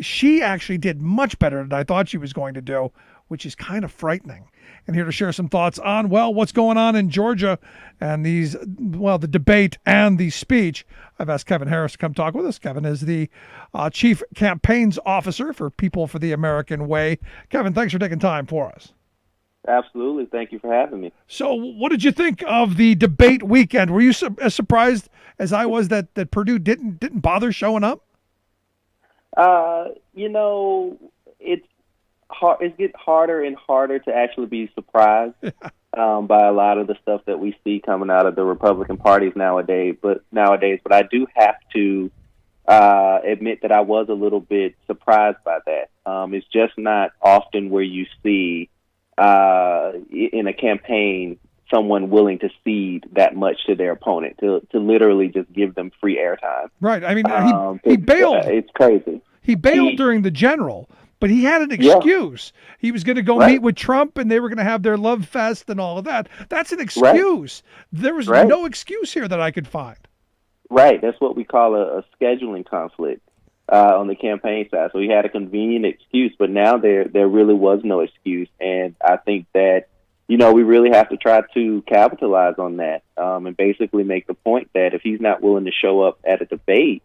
Speaker 1: She actually did much better than I thought she was going to do, which is kind of frightening. And here to share some thoughts on, what's going on in Georgia and the debate and the speech, I've asked Kevin Harris to come talk with us. Kevin is the Chief Campaigns Officer for People for the American Way. Kevin, thanks for taking time for us.
Speaker 5: Absolutely. Thank you for having me.
Speaker 1: So what did you think of the debate weekend? Were you as surprised as I was that Purdue didn't bother showing up?
Speaker 5: It's hard. It gets harder and harder to actually be surprised by a lot of the stuff that we see coming out of the Republican parties nowadays. But I do have to admit that I was a little bit surprised by that. It's just not often where you see in a campaign someone willing to cede that much to their opponent, to literally just give them free airtime.
Speaker 1: Right. I mean, he bailed.
Speaker 5: It's crazy.
Speaker 1: He bailed during the general, but he had an excuse. Yeah. He was going to go meet with Trump, and they were going to have their love fest and all of that. That's an excuse. Right. There was no excuse here that I could find.
Speaker 5: Right. That's what we call a scheduling conflict on the campaign side. So he had a convenient excuse, but now there really was no excuse. And I think that, we really have to try to capitalize on that and basically make the point that if he's not willing to show up at a debate,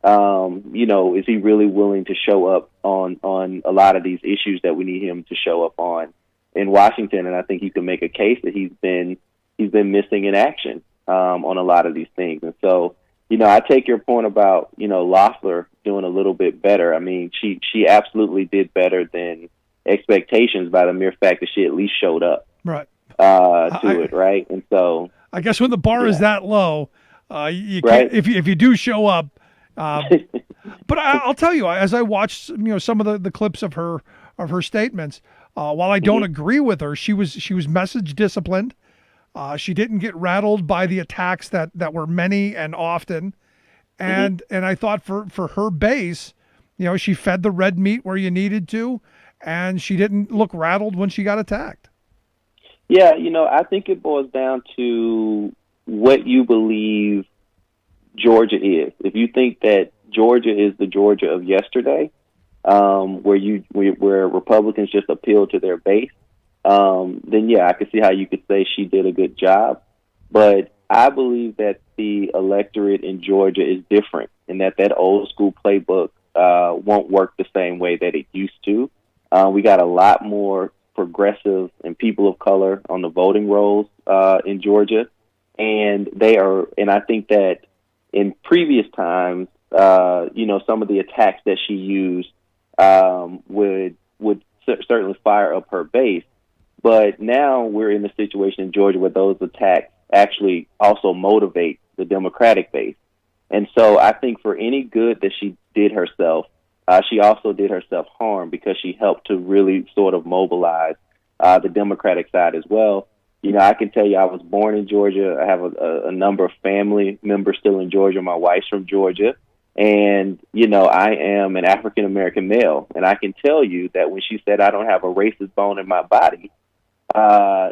Speaker 5: is he really willing to show up on a lot of these issues that we need him to show up on in Washington? And I think you can make a case that he's been missing in action on a lot of these things. And so, I take your point about, Loeffler doing a little bit better. I mean, she absolutely did better than expectations by the mere fact that she at least showed up.
Speaker 1: Right.
Speaker 5: It, right? And so
Speaker 1: I guess when the bar is that low, you can't, if you do show up. But I'll tell you, as I watched some of the clips of her statements, while I don't agree with her, she was message disciplined. She didn't get rattled by the attacks that were many and often, and I thought for her base, she fed the red meat where you needed to, and she didn't look rattled when she got attacked.
Speaker 5: Yeah, I think it boils down to what you believe Georgia is. If you think that Georgia is the Georgia of yesterday, where Republicans just appeal to their base, then yeah, I can see how you could say she did a good job. But I believe that the electorate in Georgia is different, and that old school playbook won't work the same way that it used to. We got a lot more progressive and people of color on the voting rolls in Georgia, and I think that in previous times, some of the attacks that she used would certainly fire up her base. But now we're in a situation in Georgia where those attacks actually also motivate the Democratic base. And so I think for any good that she did herself, she also did herself harm because she helped to really sort of mobilize the Democratic side as well. I can tell you I was born in Georgia. I have a number of family members still in Georgia. My wife's from Georgia. And, I am an African-American male. And I can tell you that when she said I don't have a racist bone in my body,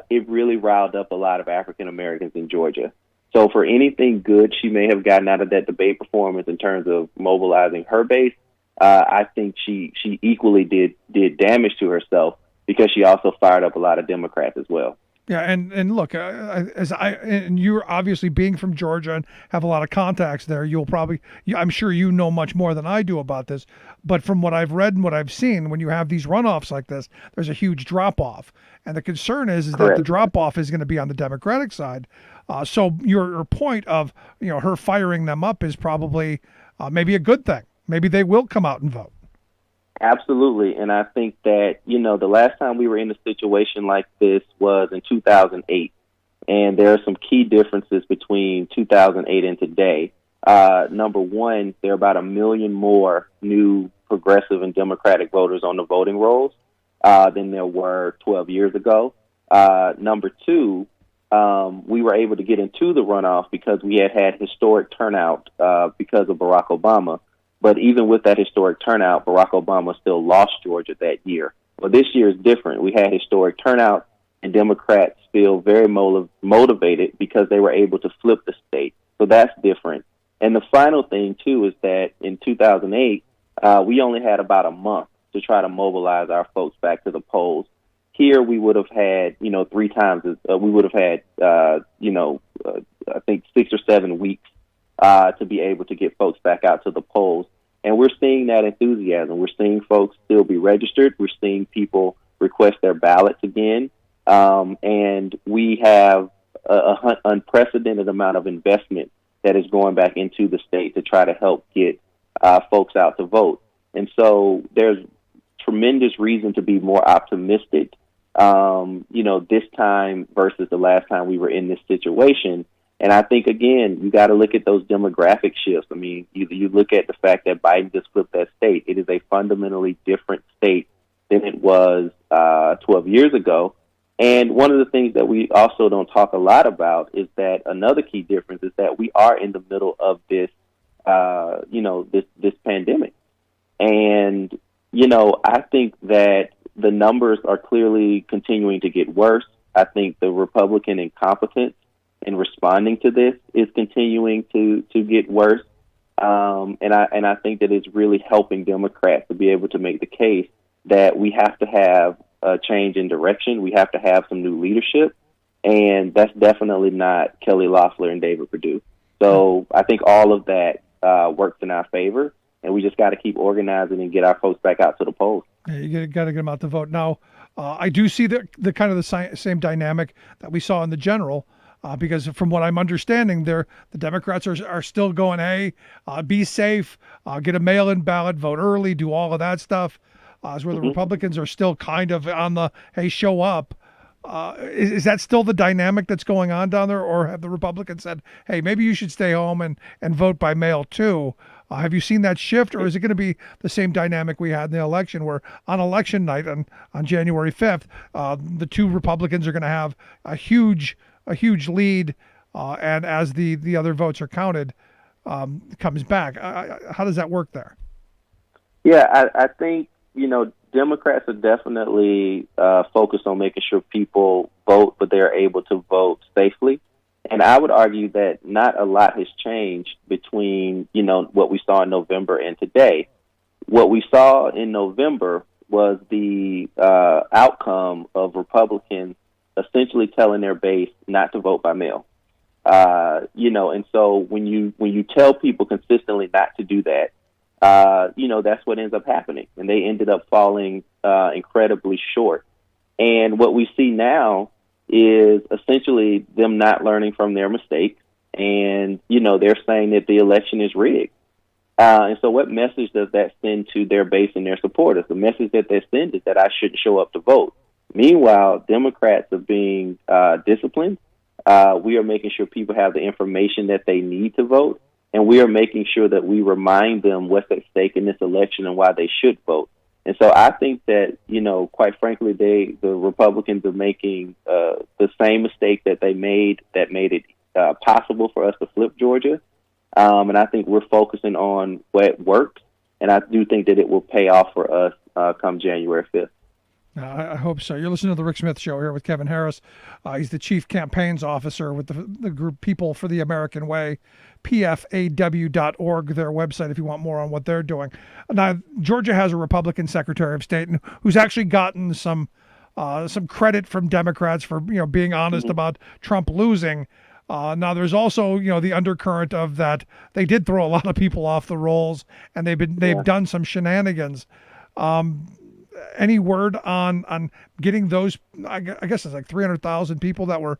Speaker 5: it really riled up a lot of African-Americans in Georgia. So for anything good she may have gotten out of that debate performance in terms of mobilizing her base, I think she equally did damage to herself because she also fired up a lot of Democrats as well.
Speaker 1: Yeah, and look, and you're obviously being from Georgia and have a lot of contacts there. I'm sure you know much more than I do about this. But from what I've read and what I've seen, when you have these runoffs like this, there's a huge drop off, and the concern is that the
Speaker 5: Correct.
Speaker 1: drop off is going to be on the Democratic side. So your point of her firing them up is probably maybe a good thing. Maybe they will come out and vote.
Speaker 5: Absolutely. And I think that, the last time we were in a situation like this was in 2008. And there are some key differences between 2008 and today. Number one, there are about 1 million more new progressive and Democratic voters on the voting rolls than there were 12 years ago. Number two, we were able to get into the runoff because we had historic turnout because of Barack Obama. But even with that historic turnout, Barack Obama still lost Georgia that year. Well, this year is different. We had historic turnout, and Democrats feel very motivated because they were able to flip the state. So that's different. And the final thing, too, is that in 2008, we only had about a month to try to mobilize our folks back to the polls. Here, we would have had, 3 times. We would have had, I think 6 or 7 weeks to be able to get folks back out to the polls. And we're seeing that enthusiasm. We're seeing folks still be registered. We're seeing people request their ballots again. And we have an unprecedented amount of investment that is going back into the state to try to help get folks out to vote. And so there's tremendous reason to be more optimistic, this time versus the last time we were in this situation. And I think, again, you got to look at those demographic shifts. I mean, you look at the fact that Biden just flipped that state. It is a fundamentally different state than it was 12 years ago. And one of the things that we also don't talk a lot about is that another key difference is that we are in the middle of this, this pandemic. And, I think that the numbers are clearly continuing to get worse. I think the Republican incompetence in responding to this is continuing to get worse. And I think that it's really helping Democrats to be able to make the case that we have to have a change in direction. We have to have some new leadership. And that's definitely not Kelly Loeffler and David Perdue. So I think all of that works in our favor. And we just got to keep organizing and get our folks back out to the polls.
Speaker 1: Yeah, you got to get them out to vote. Now, I do see the kind of the same dynamic that we saw in the general. Because from what I'm understanding, the Democrats are still going, hey, be safe, get a mail-in ballot, vote early, do all of that stuff. As where the Republicans are still kind of on the, hey, show up. Is that still the dynamic that's going on down there? Or have the Republicans said, hey, maybe you should stay home and vote by mail too? Have you seen that shift, or is it going to be the same dynamic we had in the election where on election night on January 5th, the two Republicans are going to have a huge lead, and as the other votes are counted, comes back. How does that work there?
Speaker 5: Yeah, I think, Democrats are definitely focused on making sure people vote, but they're able to vote safely. And I would argue that not a lot has changed between, what we saw in November and today. What we saw in November was the outcome of Republicans essentially telling their base not to vote by mail. And so when you tell people consistently not to do that, that's what ends up happening. And they ended up falling incredibly short. And what we see now is essentially them not learning from their mistakes. And, they're saying that the election is rigged. And so what message does that send to their base and their supporters? The message that they send is that I shouldn't show up to vote. Meanwhile, Democrats are being disciplined. We are making sure people have the information that they need to vote. And we are making sure that we remind them what's at stake in this election and why they should vote. And so I think that, quite frankly, the Republicans are making the same mistake that they made that made it possible for us to flip Georgia. And I think we're focusing on what works. And I do think that it will pay off for us come January 5th.
Speaker 1: I hope so. You're listening to the Rick Smith Show here with Kevin Harris. He's the Chief Campaigns Officer with the group People for the American Way, pfaw.org, their website, if you want more on what they're doing. Now, Georgia has a Republican Secretary of State who's actually gotten some some credit from Democrats for being honest about Trump losing. Now there's also the undercurrent of that they did throw a lot of people off the rolls, and they've done some shenanigans. Any word on getting those? I guess it's like 300,000 people that were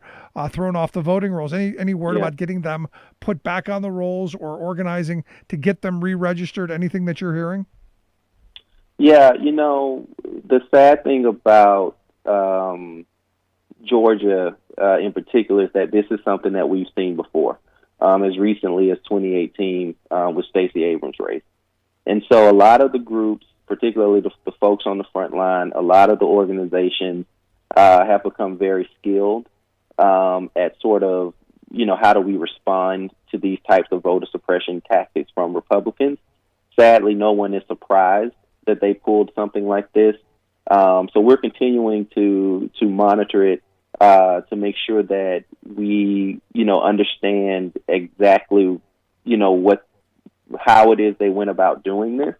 Speaker 1: thrown off the voting rolls. Any word about getting them put back on the rolls or organizing to get them re-registered? Anything that you're hearing?
Speaker 5: Yeah, the sad thing about Georgia in particular is that this is something that we've seen before, as recently as 2018 with Stacey Abrams' race. And so a lot of the groups, particularly the folks on the front line, a lot of the organizations have become very skilled at sort of, how do we respond to these types of voter suppression tactics from Republicans. Sadly, no one is surprised that they pulled something like this. So we're continuing to monitor it to make sure that we, understand exactly, how it is they went about doing this,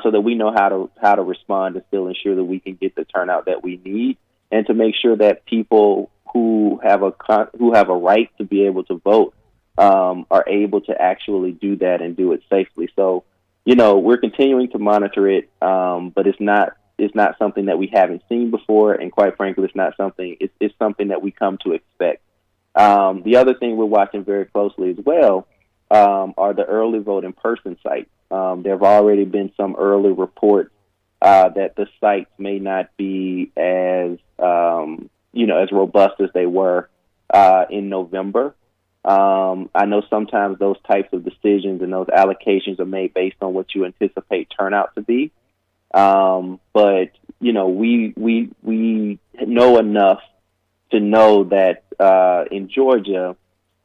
Speaker 5: so that we know how to respond and still ensure that we can get the turnout that we need, and to make sure that people who have a right to be able to vote are able to actually do that and do it safely. So, we're continuing to monitor it, but it's not something that we haven't seen before, and quite frankly, it's something that we come to expect. The other thing we're watching very closely as well are the early vote in person sites. There have already been some early reports that the sites may not be as as robust as they were in November. I know sometimes those types of decisions and those allocations are made based on what you anticipate turnout to be. But we know enough to know that in Georgia,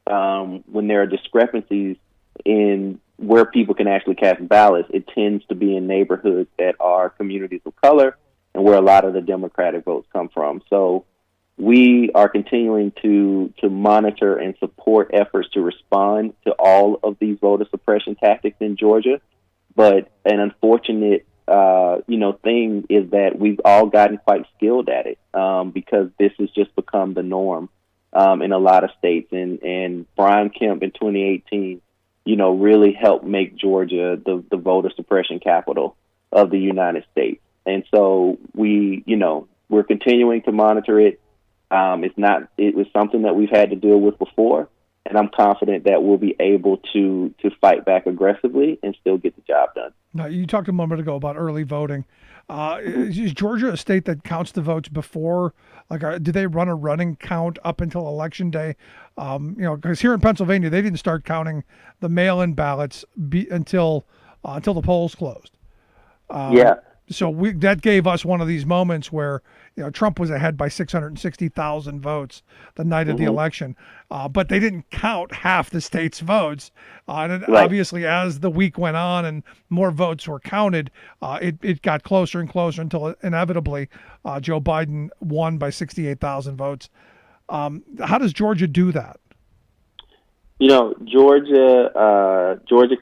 Speaker 5: when there are discrepancies in where people can actually cast ballots, it tends to be in neighborhoods that are communities of color and where a lot of the Democratic votes come from. So we are continuing to monitor and support efforts to respond to all of these voter suppression tactics in Georgia. But an unfortunate thing is that we've all gotten quite skilled at it because this has just become the norm in a lot of states. And Brian Kemp in 2018, really helped make Georgia the voter suppression capital of the United States. And so we're continuing to monitor it. It was something that we've had to deal with before, and I'm confident that we'll be able to fight back aggressively and still get the job done.
Speaker 1: Now, you talked a moment ago about early voting. Is Georgia a state that counts the votes before? Do they run a running count up until Election Day? Because here in Pennsylvania, they didn't start counting the mail-in ballots until the polls closed. So that gave us one of these moments where Trump was ahead by 660,000 votes the night of the election, but they didn't count half the state's votes. Obviously, as the week went on and more votes were counted, it got closer and closer until inevitably Joe Biden won by 68,000 votes. How does Georgia do that?
Speaker 5: Georgia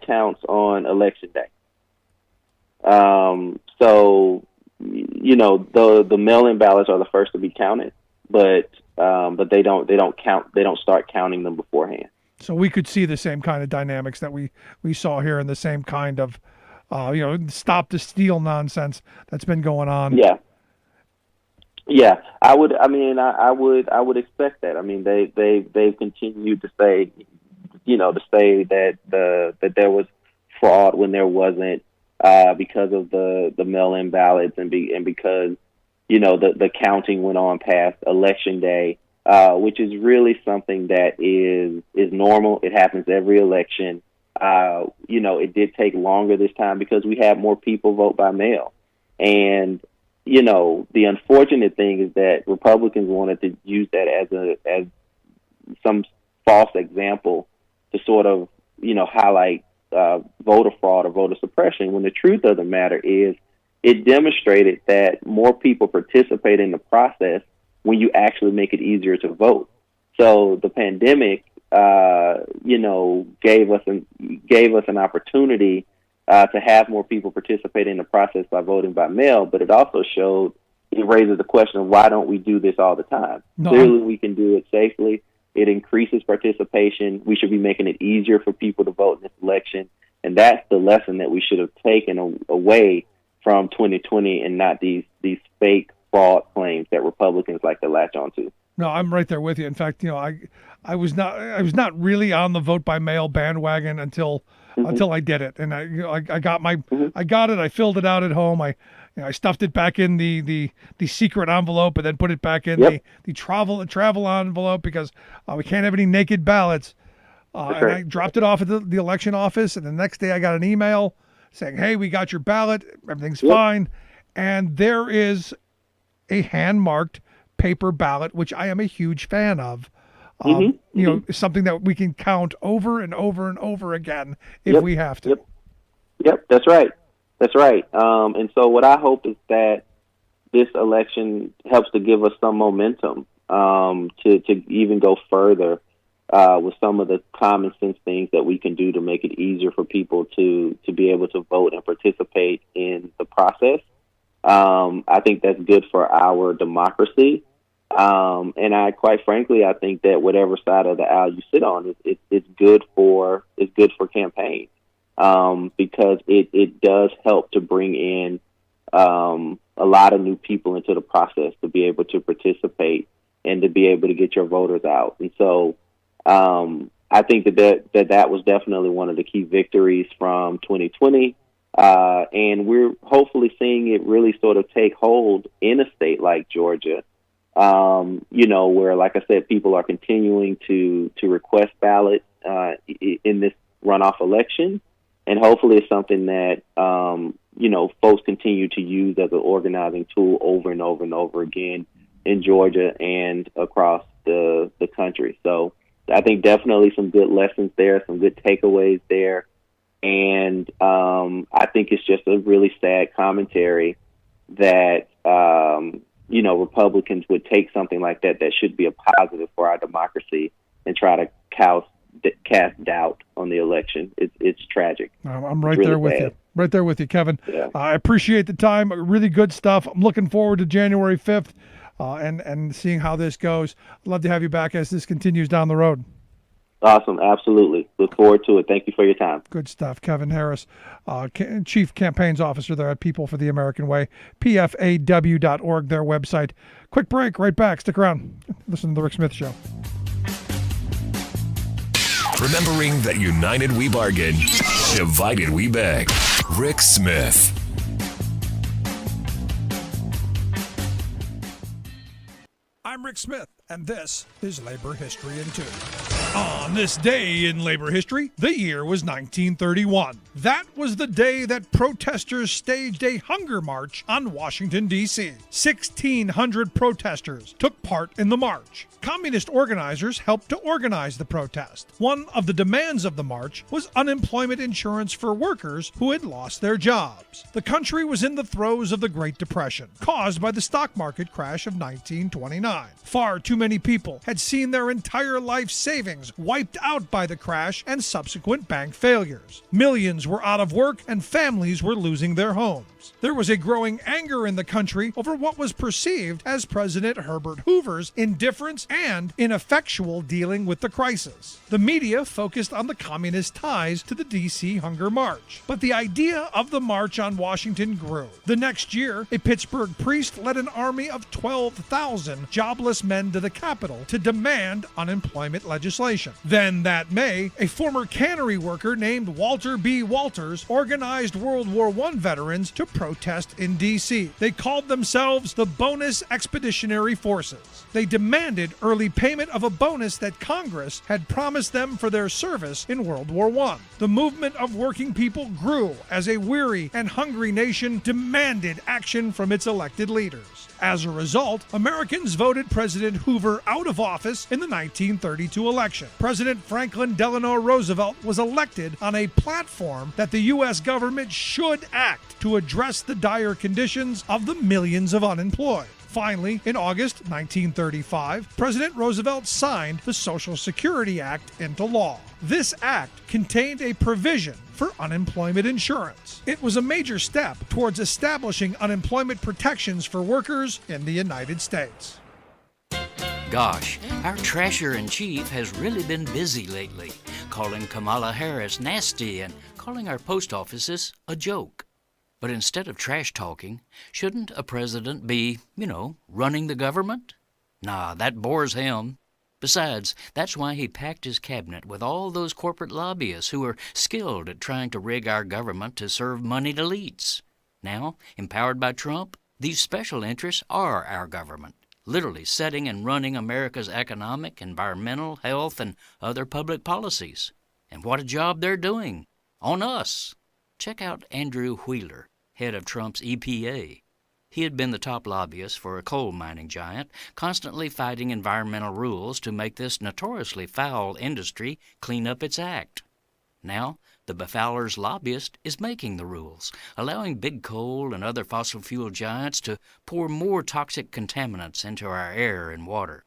Speaker 5: counts on Election Day. So the mail-in ballots are the first to be counted, but they don't start counting them beforehand.
Speaker 1: So we could see the same kind of dynamics that we saw here, and the same kind of stop the steal nonsense that's been going on.
Speaker 5: Yeah, I would expect that. I mean, they've continued to say, that there was fraud when there wasn't, because of the mail-in ballots and because the counting went on past Election Day, which is really something that is normal. It happens every election. It did take longer this time because we had more people vote by mail, and the unfortunate thing is that Republicans wanted to use that as some false example to sort of, highlight voter fraud or voter suppression, when the truth of the matter is it demonstrated that more people participate in the process when you actually make it easier to vote. So the pandemic, gave us an opportunity to have more people participate in the process by voting by mail, but it also showed it raises the question of why don't we do this all the time?
Speaker 1: No.
Speaker 5: Clearly, we can do it safely. It increases participation. We should be making it easier for people to vote in this election. And that's the lesson that we should have taken away from 2020 and not these fake fraud claims that Republicans like to latch onto.
Speaker 1: No, I'm right there with you. In fact, I was not really on the vote by mail bandwagon until I did it, and I got it. I filled it out at home. I stuffed it back in the secret envelope, and then put it back in the travel envelope because we can't have any naked ballots. And I dropped it off at the election office, and the next day I got an email saying, "Hey, we got your ballot. Everything's fine." And there is a hand-marked paper ballot, which I am a huge fan of. Something that we can count over and over and over again if we have to.
Speaker 5: Yep, that's right. That's right. And so what I hope is that this election helps to give us some momentum to even go further with some of the common sense things that we can do to make it easier for people to be able to vote and participate in the process. I think that's good for our democracy. And quite frankly, I think that whatever side of the aisle you sit on, it's good for campaigns, because it does help to bring in a lot of new people into the process to be able to participate and to be able to get your voters out. And so I think that was definitely one of the key victories from 2020. And we're hopefully seeing it really sort of take hold in a state like Georgia, where, like I said, people are continuing to request ballots in this runoff election. And hopefully it's something that, folks continue to use as an organizing tool over and over and over again in Georgia and across the country. So I think definitely some good lessons there, some good takeaways there. And I think it's just a really sad commentary that, Republicans would take something like that should be a positive for our democracy and try to cast doubt on the election. It's tragic.
Speaker 1: I'm right there with you. Right there with you, Kevin.
Speaker 5: Yeah.
Speaker 1: I appreciate the time. Really good stuff. I'm looking forward to January 5th and seeing how this goes. I'd love to have you back as this continues down the road.
Speaker 5: Awesome. Absolutely. Look forward to it. Thank you for your time.
Speaker 1: Good stuff. Kevin Harris, Chief Campaigns Officer there at People for the American Way, pfaw.org, their website. Quick break. Right back. Stick around. Listen to The Rick Smith Show.
Speaker 3: Remembering that united we bargain, divided we beg. Rick Smith.
Speaker 1: I'm Rick Smith, and this is Labor History in 2. On this day in labor history, the year was 1931. That was the day that protesters staged a hunger march on Washington, D.C. 1,600 protesters took part in the march. Communist organizers helped to organize the protest. One of the demands of the march was unemployment insurance for workers who had lost their jobs. The country was in the throes of the Great Depression, caused by the stock market crash of 1929. Far too many people had seen their entire life savings wiped out by the crash and subsequent bank failures. Millions were out of work and families were losing their homes. There was a growing anger in the country over what was perceived as President Herbert Hoover's indifference and ineffectual dealing with the crisis. The media focused on the communist ties to the D.C. Hunger March, but the idea of the March on Washington grew. The next year, a Pittsburgh priest led an army of 12,000 jobless men to the Capitol to demand unemployment legislation. Then that May, a former cannery worker named Walter B. Walters organized World War I veterans to protest in D.C. They called themselves the Bonus Expeditionary Forces. They demanded early payment of a bonus that Congress had promised them for their service in World War I. The movement of working people grew as a weary and hungry nation demanded action from its elected leaders. As a result, Americans voted President Hoover out of office in the 1932 election. President Franklin Delano Roosevelt was elected on a platform that the U.S. government should act to address the dire conditions of the millions of unemployed. Finally, in August 1935, President Roosevelt signed the Social Security Act into law. This act contained a provision for unemployment insurance. It was a major step towards establishing unemployment protections for workers in the United States.
Speaker 6: Gosh, our trasher-in-chief has really been busy lately, calling Kamala Harris nasty and calling our post offices a joke. But instead of trash talking, shouldn't a president be, running the government? Nah, that bores him. Besides, that's why he packed his cabinet with all those corporate lobbyists who are skilled at trying to rig our government to serve moneyed elites. Now, empowered by Trump, these special interests are our government, literally setting and running America's economic, environmental, health, and other public policies. And what a job they're doing. On us. Check out Andrew Wheeler, head of Trump's EPA. He had been the top lobbyist for a coal mining giant, constantly fighting environmental rules to make this notoriously foul industry clean up its act. Now, the befouler's lobbyist is making the rules, allowing big coal and other fossil fuel giants to pour more toxic contaminants into our air and water.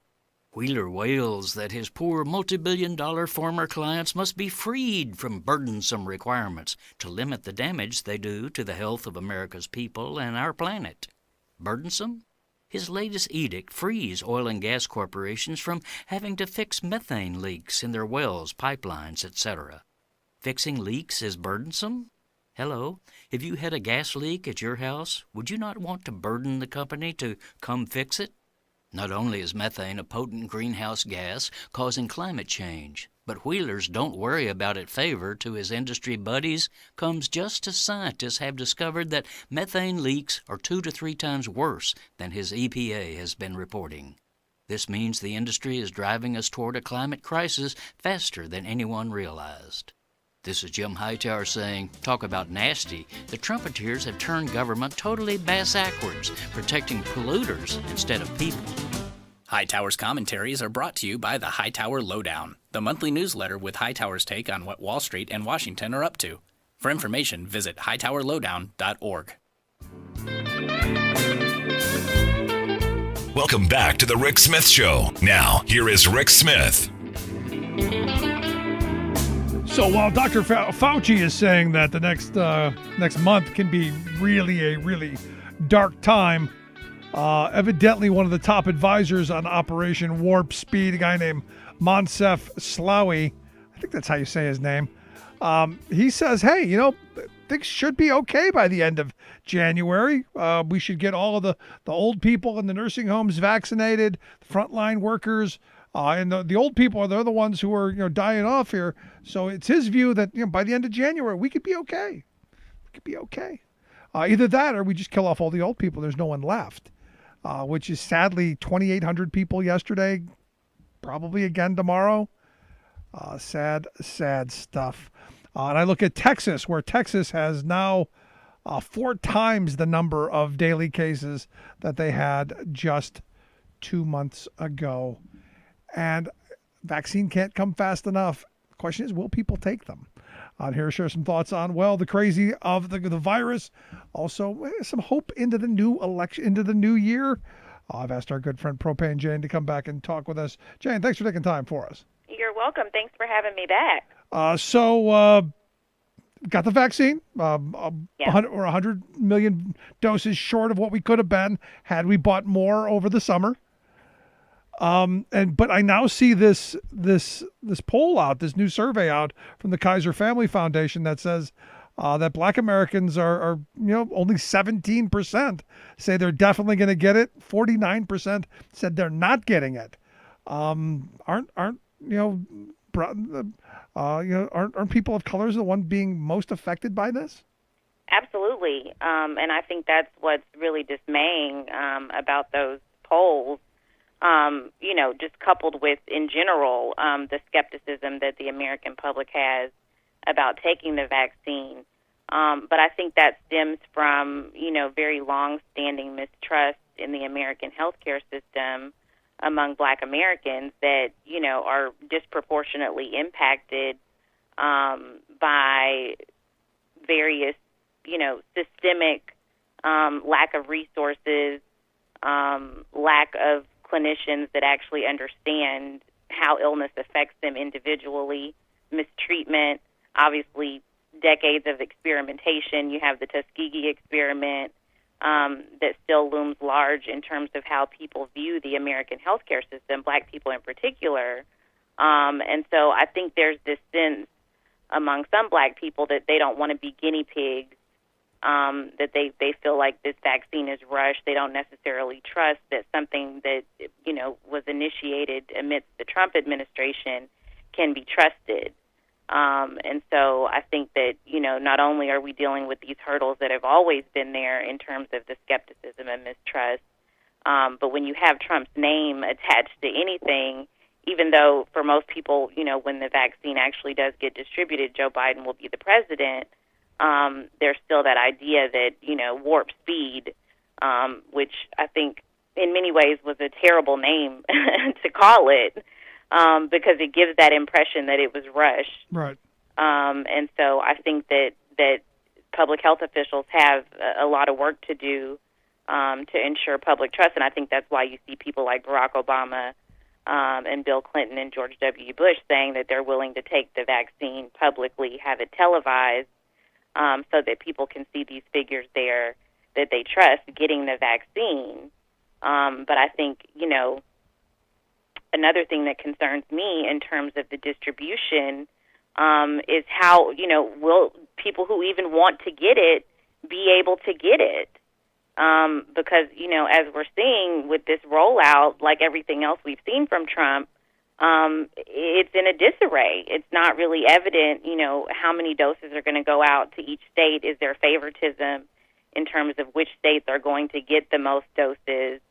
Speaker 6: Wheeler wails that his poor multi-billion-dollar former clients must be freed from burdensome requirements to limit the damage they do to the health of America's people and our planet. Burdensome? His latest edict frees oil and gas corporations from having to fix methane leaks in their wells, pipelines, etc. Fixing leaks is burdensome? Hello, if you had a gas leak at your house, would you not want to burden the company to come fix it? Not only is methane a potent greenhouse gas causing climate change, but Wheeler's don't worry about it favor to his industry buddies comes just as scientists have discovered that methane leaks are 2 to 3 times worse than his EPA has been reporting. This means the industry is driving us toward a climate crisis faster than anyone realized. This is Jim Hightower saying, talk about nasty. The Trumpeteers have turned government totally bass-ackwards, protecting polluters instead of people.
Speaker 7: Hightower's commentaries are brought to you by the Hightower Lowdown, the monthly newsletter with Hightower's take on what Wall Street and Washington are up to. For information, visit hightowerlowdown.org.
Speaker 3: Welcome back to the Rick Smith Show. Now, here is Rick Smith.
Speaker 1: So while Dr. Fauci is saying that the next month can be a really dark time, evidently one of the top advisors on Operation Warp Speed, a guy named Moncef Slaoui, I think that's how you say his name, he says, hey, things should be okay by the end of January. We should get all of the old people in the nursing homes vaccinated, frontline workers, and the old people they're the ones who are dying off here. So it's his view that by the end of January we could be okay. Either that or we just kill off all the old people. There's no one left, which is sadly 2,800 people yesterday, probably again tomorrow. Sad stuff. And I look at Texas, where Texas has now 4 times the number of daily cases that they had just 2 months ago. And vaccine can't come fast enough. The question is, will people take them? Here to share some thoughts on, the crazy of the virus. Also, some hope into the new election, into the new year. I've asked our good friend Propane Jane to come back and talk with us. Jane, thanks for taking time for us.
Speaker 8: You're welcome. Thanks for having me back.
Speaker 1: Got the vaccine, 100 million doses short of what we could have been had we bought more over the summer. But I now see this poll out, this new survey out from the Kaiser Family Foundation that says that Black Americans are only 17% say they're definitely going to get it. 49% said they're not getting it. Aren't people of color the one being most affected by this?
Speaker 8: Absolutely, and I think that's what's really dismaying about those polls. Just coupled with, in general, the skepticism that the American public has about taking the vaccine. But I think that stems from, very long-standing mistrust in the American healthcare system among Black Americans that, are disproportionately impacted by various, systemic lack of resources, lack of clinicians that actually understand how illness affects them individually, mistreatment, obviously decades of experimentation. You have the Tuskegee experiment that still looms large in terms of how people view the American healthcare system, Black people in particular. And so I think there's this sense among some Black people that they don't want to be guinea pigs, that they feel like this vaccine is rushed. They don't necessarily trust that something that, was initiated amidst the Trump administration can be trusted. And so I think that, not only are we dealing with these hurdles that have always been there in terms of the skepticism and mistrust, but when you have Trump's name attached to anything, even though for most people, when the vaccine actually does get distributed, Joe Biden will be the president, there's still that idea that, warp speed, which I think in many ways was a terrible name to call it, because it gives that impression that it was rushed.
Speaker 1: Right.
Speaker 8: And so I think that public health officials have a lot of work to do to ensure public trust, and I think that's why you see people like Barack Obama and Bill Clinton and George W. Bush saying that they're willing to take the vaccine publicly, have it televised, so that people can see these figures there that they trust getting the vaccine. But I think, another thing that concerns me in terms of the distribution is how, will people who even want to get it be able to get it? Because, as we're seeing with this rollout, like everything else we've seen from Trump, it's in a disarray. It's not really evident, how many doses are going to go out to each state. Is there favoritism in terms of which states are going to get the most doses?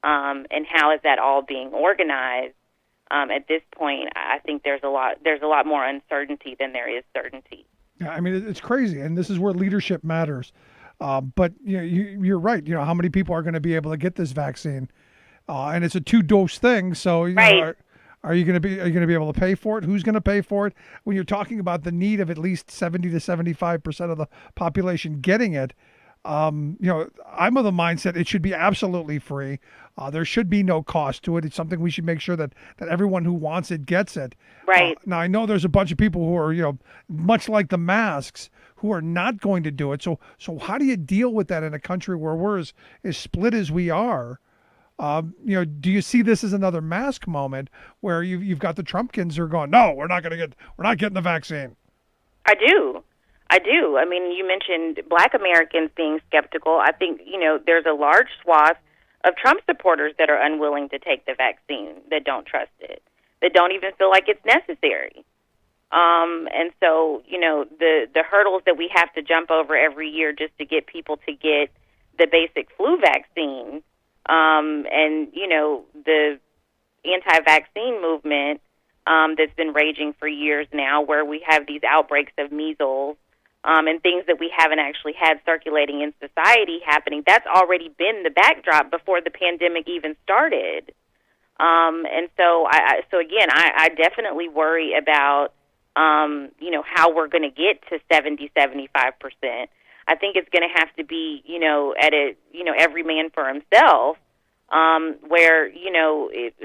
Speaker 8: And how is that all being organized? At this point, I think there's a lot more uncertainty than there is certainty.
Speaker 1: Yeah, I mean, it's crazy, and this is where leadership matters. But you're right. How many people are going to be able to get this vaccine? And it's a 2-dose thing. So
Speaker 8: right.
Speaker 1: Are you going to be able to pay for it? Who's going to pay for it? When you're talking about the need of at least 70 to 75% of the population getting it, I'm of the mindset it should be absolutely free. There should be no cost to it. It's something we should make sure that everyone who wants it gets it.
Speaker 8: Right.
Speaker 1: Now, I know there's a bunch of people who are, much like the masks, who are not going to do it. So how do you deal with that in a country where we're as split as we are? Do you see this as another mask moment where you've got the Trumpkins who are going, no, we're not getting the vaccine?
Speaker 8: I do. I mean, you mentioned Black Americans being skeptical. I think, there's a large swath of Trump supporters that are unwilling to take the vaccine, that don't trust it, that don't even feel like it's necessary. And so, the hurdles that we have to jump over every year just to get people to get the basic flu vaccine, and, the anti-vaccine movement that's been raging for years now, where we have these outbreaks of measles, and things that we haven't actually had circulating in society happening. That's already been the backdrop before the pandemic even started. And so, I definitely worry about, how we're going to get to 70-75%. I think it's going to have to be, every man for himself, where,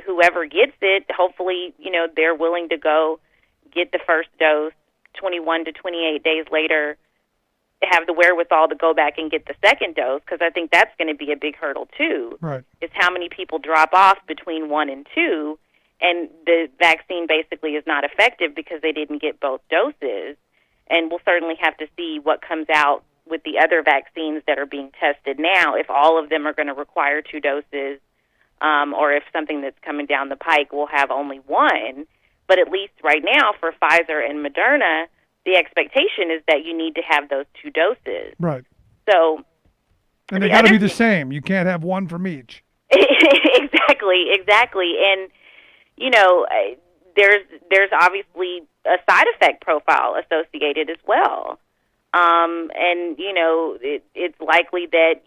Speaker 8: whoever gets it, hopefully, they're willing to go get the first dose, 21 to 28 days later, have the wherewithal to go back and get the second dose, because I think that's going to be a big hurdle too.
Speaker 1: Right.
Speaker 8: Is how many people drop off between 1 and 2, and the vaccine basically is not effective because they didn't get both doses. And we'll certainly have to see what comes out with the other vaccines that are being tested now, if all of them are going to require 2 doses, or if something that's coming down the pike will have only 1. But at least right now for Pfizer and Moderna, the expectation is that you need to have those 2 doses.
Speaker 1: Right.
Speaker 8: So,
Speaker 1: and they got to be the same. You can't have one from each.
Speaker 8: Exactly. And, there's obviously a side effect profile associated as well. And, it's likely that,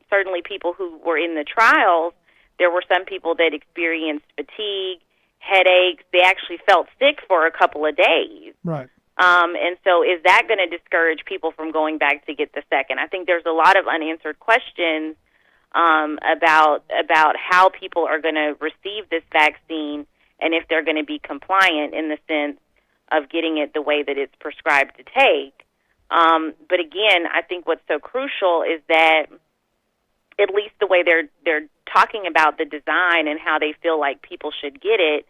Speaker 8: certainly people who were in the trials, there were some people that experienced fatigue, headaches. They actually felt sick for a couple of days.
Speaker 1: Right.
Speaker 8: And so is that going to discourage people from going back to get the second? I think there's a lot of unanswered questions about how people are going to receive this vaccine and if they're going to be compliant, in the sense of getting it the way that it's prescribed to take. But again, I think what's so crucial is that at least the way they're talking about the design and how they feel like people should get it,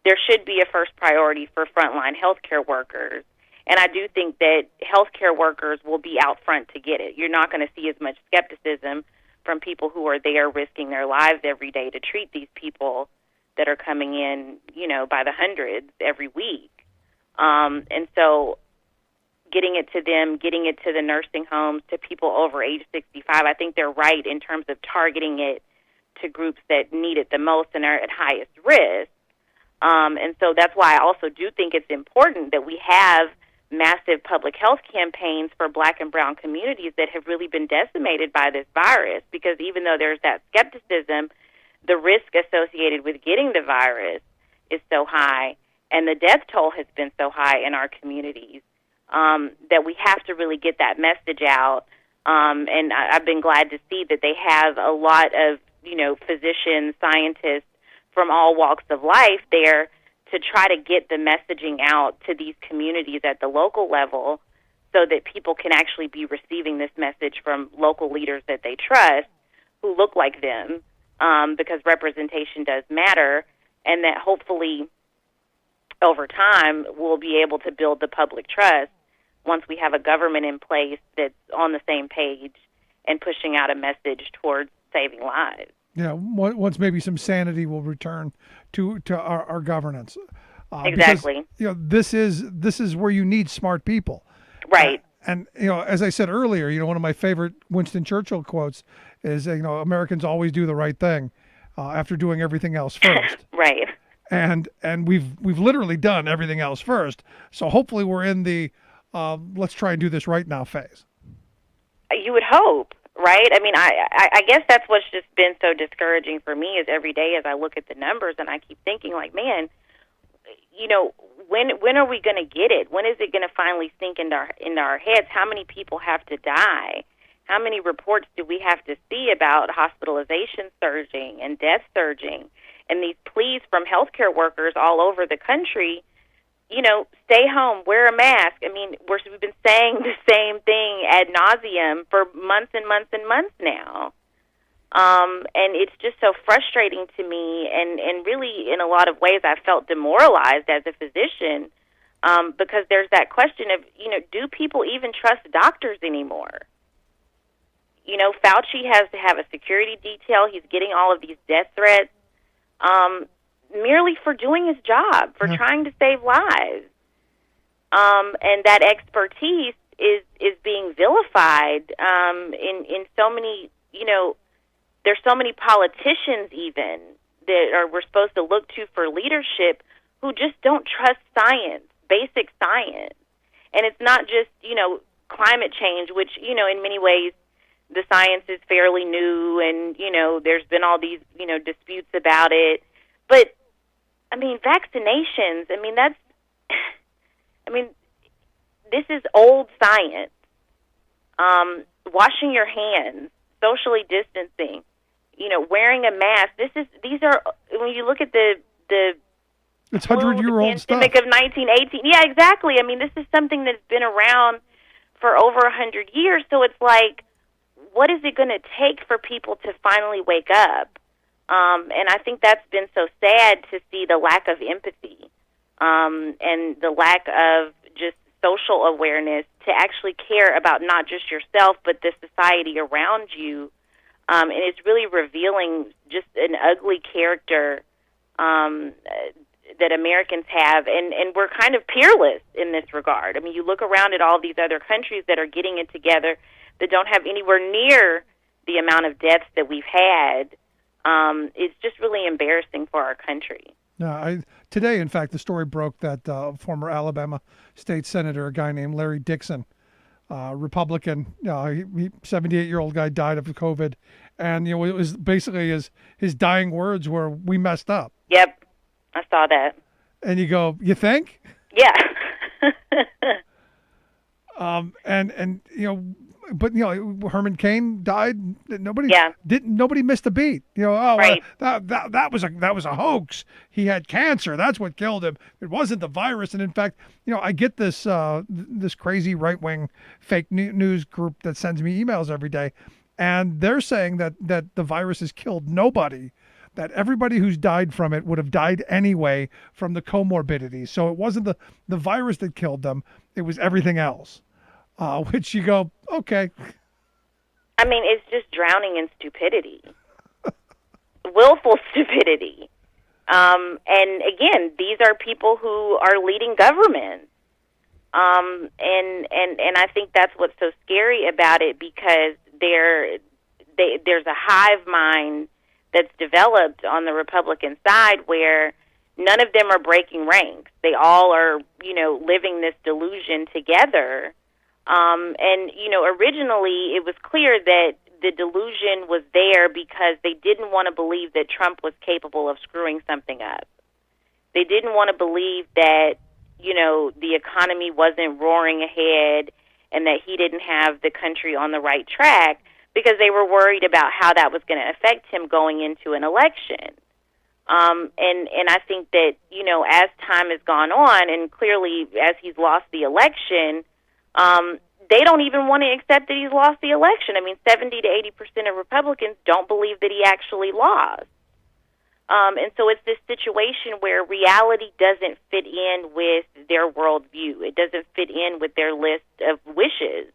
Speaker 8: there should be a first priority for frontline healthcare workers. And I do think that healthcare workers will be out front to get it. You're not going to see as much skepticism from people who are there risking their lives every day to treat these people that are coming in, by the hundreds every week. And so getting it to them, getting it to the nursing homes, to people over age 65, I think they're right in terms of targeting it to groups that need it the most and are at highest risk. And so that's why I also do think it's important that we have massive public health campaigns for Black and brown communities that have really been decimated by this virus, because even though there's that skepticism, the risk associated with getting the virus is so high, and the death toll has been so high in our communities, that we have to really get that message out. And I've been glad to see that they have a lot of, physicians, scientists from all walks of life there to try to get the messaging out to these communities at the local level so that people can actually be receiving this message from local leaders that they trust who look like them, because representation does matter, and that hopefully over time we'll be able to build the public trust once we have a government in place that's on the same page and pushing out a message towards saving lives.
Speaker 1: Yeah, once maybe some sanity will return to our governance.
Speaker 8: Exactly.
Speaker 1: Because, this is where you need smart people.
Speaker 8: Right.
Speaker 1: And as I said earlier, one of my favorite Winston Churchill quotes is, Americans always do the right thing after doing everything else first.
Speaker 8: Right.
Speaker 1: And we've literally done everything else first. So hopefully we're in the let's try and do this right now phase.
Speaker 8: You would hope. Right? I mean, I guess that's what's just been so discouraging for me is every day as I look at the numbers and I keep thinking like, man, when are we going to get it? When is it going to finally sink into our heads? How many people have to die? How many reports do we have to see about hospitalization surging and death surging? And these pleas from healthcare workers all over the country, stay home, wear a mask. I mean, we've been saying the same thing ad nauseum for months and months and months now. And it's just so frustrating to me, and really in a lot of ways I felt demoralized as a physician, because there's that question of, do people even trust doctors anymore? Fauci has to have a security detail. He's getting all of these death threats. Merely for doing his job, for trying to save lives. And that expertise is being vilified in so many, there's so many politicians even that we're supposed to look to for leadership who just don't trust science, basic science. And it's not just, climate change, which, in many ways the science is fairly new and, there's been all these, disputes about it. But vaccinations, this is old science. Washing your hands, socially distancing, wearing a mask. These are, when you look at the
Speaker 1: it's 100-year-old stuff.
Speaker 8: Pandemic of 1918. Yeah, exactly. This is something that's been around for over 100 years. So it's like, what is it going to take for people to finally wake up? And I think that's been so sad to see the lack of empathy and the lack of just social awareness to actually care about not just yourself, but the society around you. And it's really revealing just an ugly character that Americans have. And we're kind of peerless in this regard. You look around at all these other countries that are getting it together that don't have anywhere near the amount of deaths that we've had. It's just really embarrassing for our country.
Speaker 1: Today, in fact, the story broke that former Alabama state senator, a guy named Larry Dixon, Republican, 78-year-old guy, died of COVID. And, it was basically his dying words were, "We messed up."
Speaker 8: Yep, I saw that.
Speaker 1: And you go, you think?
Speaker 8: Yeah.
Speaker 1: And but Herman Cain died.
Speaker 8: Yeah.
Speaker 1: Nobody missed a beat.
Speaker 8: Right.
Speaker 1: That was a hoax. He had cancer. That's what killed him. It wasn't the virus. And in fact, I get this this crazy right wing fake news group that sends me emails every day, and they're saying that the virus has killed nobody. That everybody who's died from it would have died anyway from the comorbidities. So it wasn't the virus that killed them. It was everything else. Which you go, okay.
Speaker 8: I mean, it's just drowning in stupidity. Willful stupidity. And again, these are people who are leading governments. And I think that's what's so scary about it, because there's a hive mind that's developed on the Republican side where none of them are breaking ranks. They all are, living this delusion together. And originally it was clear that the delusion was there because they didn't want to believe that Trump was capable of screwing something up. They didn't want to believe that, the economy wasn't roaring ahead and that he didn't have the country on the right track, because they were worried about how that was going to affect him going into an election. And I think that, as time has gone on, and clearly as he's lost the election, they don't even want to accept that he's lost the election. I mean, 70 to 80% of Republicans don't believe that he actually lost. And so it's this situation where reality doesn't fit in with their worldview. It doesn't fit in with their list of wishes.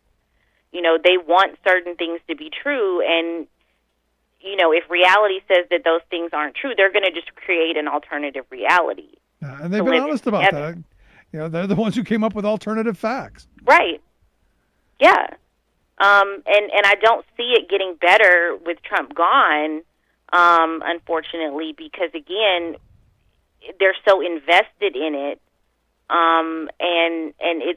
Speaker 8: They want certain things to be true, and, if reality says that those things aren't true, they're going to just create an alternative reality.
Speaker 1: And they've been honest about that. They're the ones who came up with alternative facts.
Speaker 8: Right. Yeah. And I don't see it getting better with Trump gone, unfortunately, because, again, they're so invested in it. And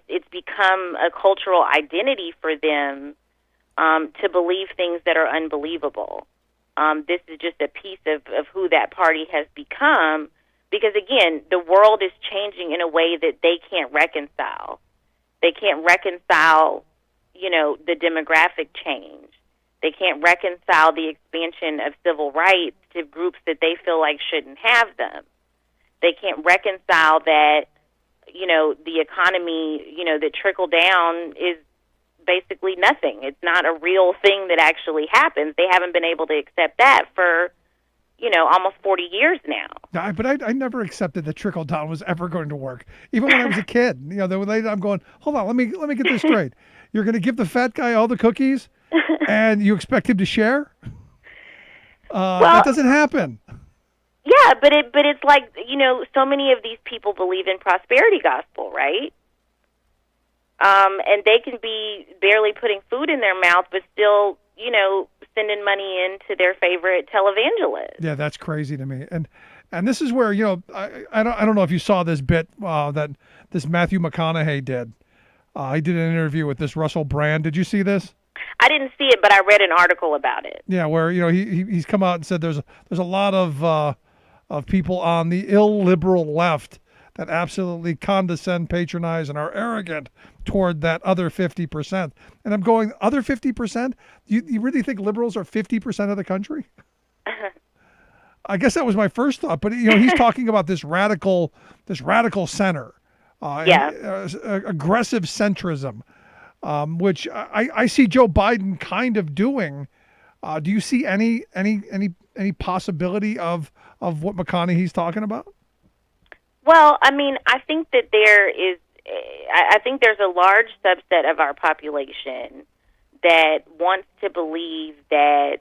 Speaker 8: it's become a cultural identity for them to believe things that are unbelievable. This is just a piece of who that party has become, because, again, the world is changing in a way that they can't reconcile. They can't reconcile, the demographic change. They can't reconcile the expansion of civil rights to groups that they feel like shouldn't have them. They can't reconcile that, the economy, that trickle down is basically nothing. It's not a real thing that actually happens. They haven't been able to accept that for, almost 40 years now.
Speaker 1: But I never accepted that trickle down was ever going to work. Even when I was a kid, I'm going, hold on, let me get this straight. You're going to give the fat guy all the cookies and you expect him to share? That doesn't happen.
Speaker 8: Yeah, but it's like, so many of these people believe in prosperity gospel, right? And they can be barely putting food in their mouth, but still, sending money into their favorite televangelist.
Speaker 1: Yeah, that's crazy to me. And this is where, I don't know if you saw this bit that this Matthew McConaughey did. He did an interview with this Russell Brand. Did you see this?
Speaker 8: I didn't see it, but I read an article about it.
Speaker 1: Yeah, where he's come out and said there's a lot of people on the illiberal left that absolutely condescend, patronize, and are arrogant toward that other 50%. And I'm going, other 50%? You really think liberals are 50% of the country? I guess that was my first thought. But he's talking about this radical center, aggressive centrism, which I see Joe Biden kind of doing. Do you see any possibility of what McConaughey's talking about?
Speaker 8: Well, I mean, I think that I think there's a large subset of our population that wants to believe that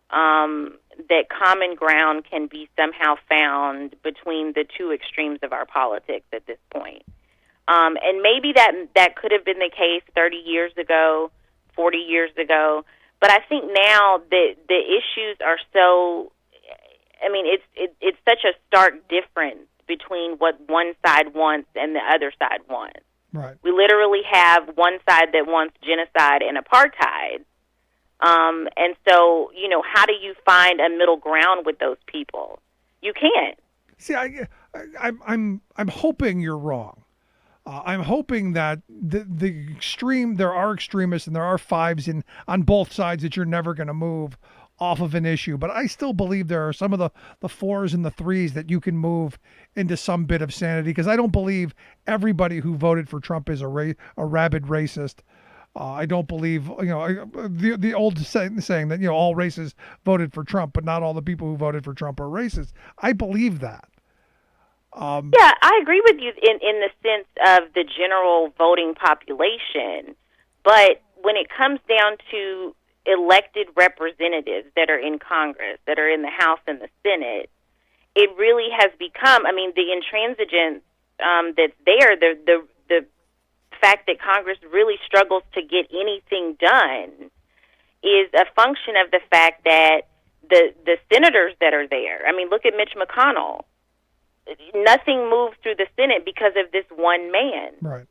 Speaker 8: that common ground can be somehow found between the two extremes of our politics at this point. And maybe that could have been the case 30 years ago, 40 years ago. But I think now that the issues are so, I mean, it's such a stark difference between what one side wants and the other side wants.
Speaker 1: Right.
Speaker 8: We literally have one side that wants genocide and apartheid. And so, how do you find a middle ground with those people? You can't.
Speaker 1: See, I'm hoping you're wrong. I'm hoping that there are extremists and there are fives on both sides that you're never going to move off of an issue. But I still believe there are some of the fours and the threes that you can move into some bit of sanity, because I don't believe everybody who voted for Trump is a rabid racist. I don't believe, the old saying that, all races voted for Trump, but not all the people who voted for Trump are racist. I believe that.
Speaker 8: Yeah, I agree with you in the sense of the general voting population. But when it comes down to elected representatives that are in Congress, that are in the House and the Senate, it really has become, the intransigence that's there, the fact that Congress really struggles to get anything done is a function of the fact that the senators that are there, look at Mitch McConnell. Nothing moves through the Senate because of this one man.
Speaker 1: Right.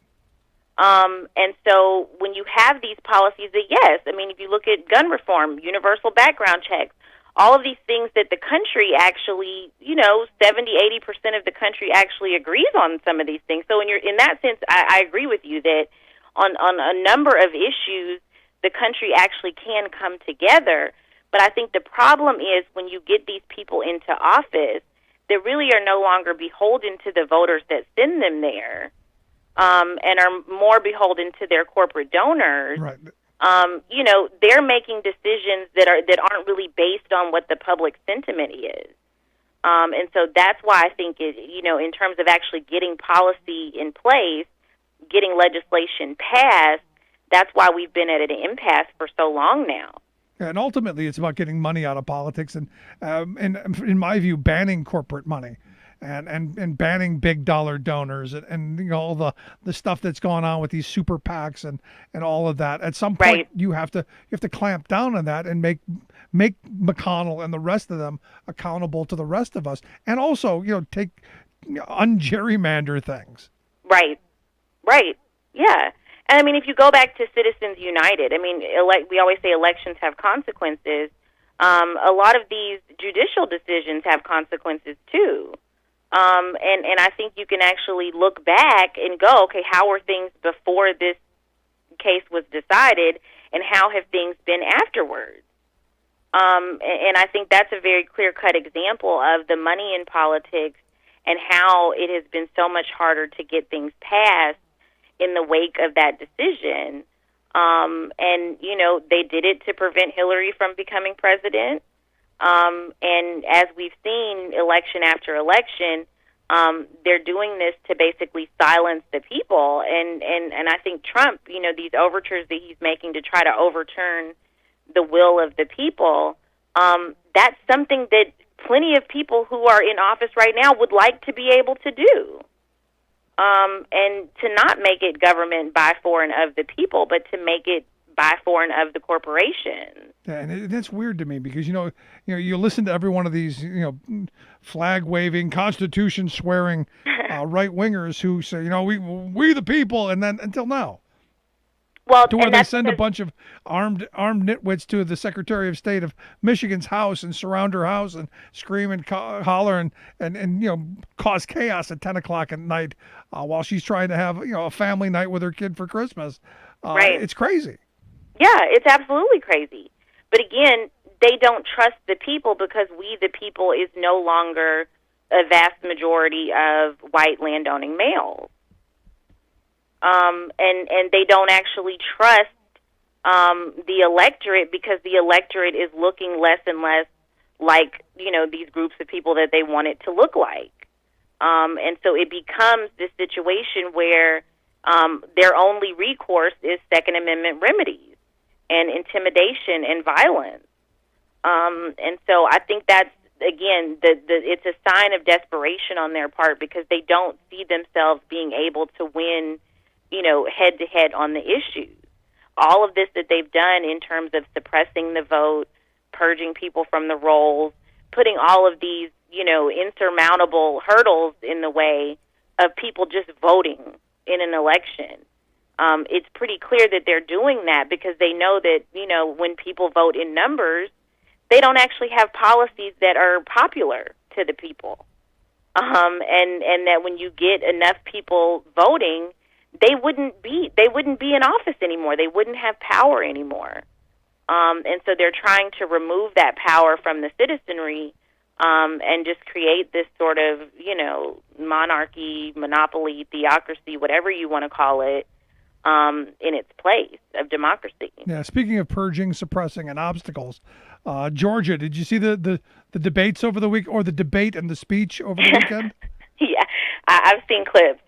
Speaker 8: And so when you have these policies that, yes, if you look at gun reform, universal background checks, all of these things that the country actually, 70-80% of the country actually agrees on some of these things. So in that sense, I agree with you that on a number of issues, the country actually can come together. But I think the problem is when you get these people into office, they really are no longer beholden to the voters that send them there, and are more beholden to their corporate donors.
Speaker 1: Right.
Speaker 8: They're making decisions that aren't really based on what the public sentiment is. And so that's why I think in terms of actually getting policy in place, getting legislation passed, that's why we've been at an impasse for so long now.
Speaker 1: And ultimately, it's about getting money out of politics and in my view, banning corporate money and banning big dollar donors and all the stuff that's going on with these super PACs and all of that. At some point,
Speaker 8: right,
Speaker 1: you have to clamp down on that and make McConnell and the rest of them accountable to the rest of us, and also take ungerrymander things.
Speaker 8: Right. Yeah. And if you go back to Citizens United, we always say elections have consequences. A lot of these judicial decisions have consequences too. And I think you can actually look back and go, okay, how were things before this case was decided, and how have things been afterwards? And I think that's a very clear-cut example of the money in politics and how it has been so much harder to get things passed in the wake of that decision. And, they did it to prevent Hillary from becoming president. And as we've seen election after election, they're doing this to basically silence the people. And I think Trump, these overtures that he's making to try to overturn the will of the people, that's something that plenty of people who are in office right now would like to be able to do. And to not make it government by, for, and of the people, but to make it by, for, and of the corporations.
Speaker 1: Yeah, and that's weird to me because you listen to every one of these flag waving, Constitution swearing right wingers who say we the people, and then until now.
Speaker 8: Well,
Speaker 1: to where they send a bunch of armed nitwits to the Secretary of State of Michigan's house and surround her house and scream and holler and cause chaos at 10 o'clock at night while she's trying to have a family night with her kid for Christmas.
Speaker 8: Right.
Speaker 1: It's crazy.
Speaker 8: Yeah, it's absolutely crazy. But again, they don't trust the people because we the people is no longer a vast majority of white landowning males. And they don't actually trust the electorate because the electorate is looking less and less like, these groups of people that they want it to look like. And so it becomes this situation where their only recourse is Second Amendment remedies and intimidation and violence. And so I think that's, again, it's a sign of desperation on their part because they don't see themselves being able to win head-to-head on the issues. All of this that they've done in terms of suppressing the vote, purging people from the rolls, putting all of these, insurmountable hurdles in the way of people just voting in an election. It's pretty clear that they're doing that because they know that, when people vote in numbers, they don't actually have policies that are popular to the people. And that when you get enough people voting, they wouldn't be in office anymore. They wouldn't have power anymore. And so they're trying to remove that power from the citizenry and just create this sort of, monarchy, monopoly, theocracy, whatever you want to call it, in its place of democracy.
Speaker 1: Yeah, speaking of purging, suppressing, and obstacles, Georgia, did you see the debates over the week, or the debate and the speech over the weekend?
Speaker 8: Yeah, I've seen clips.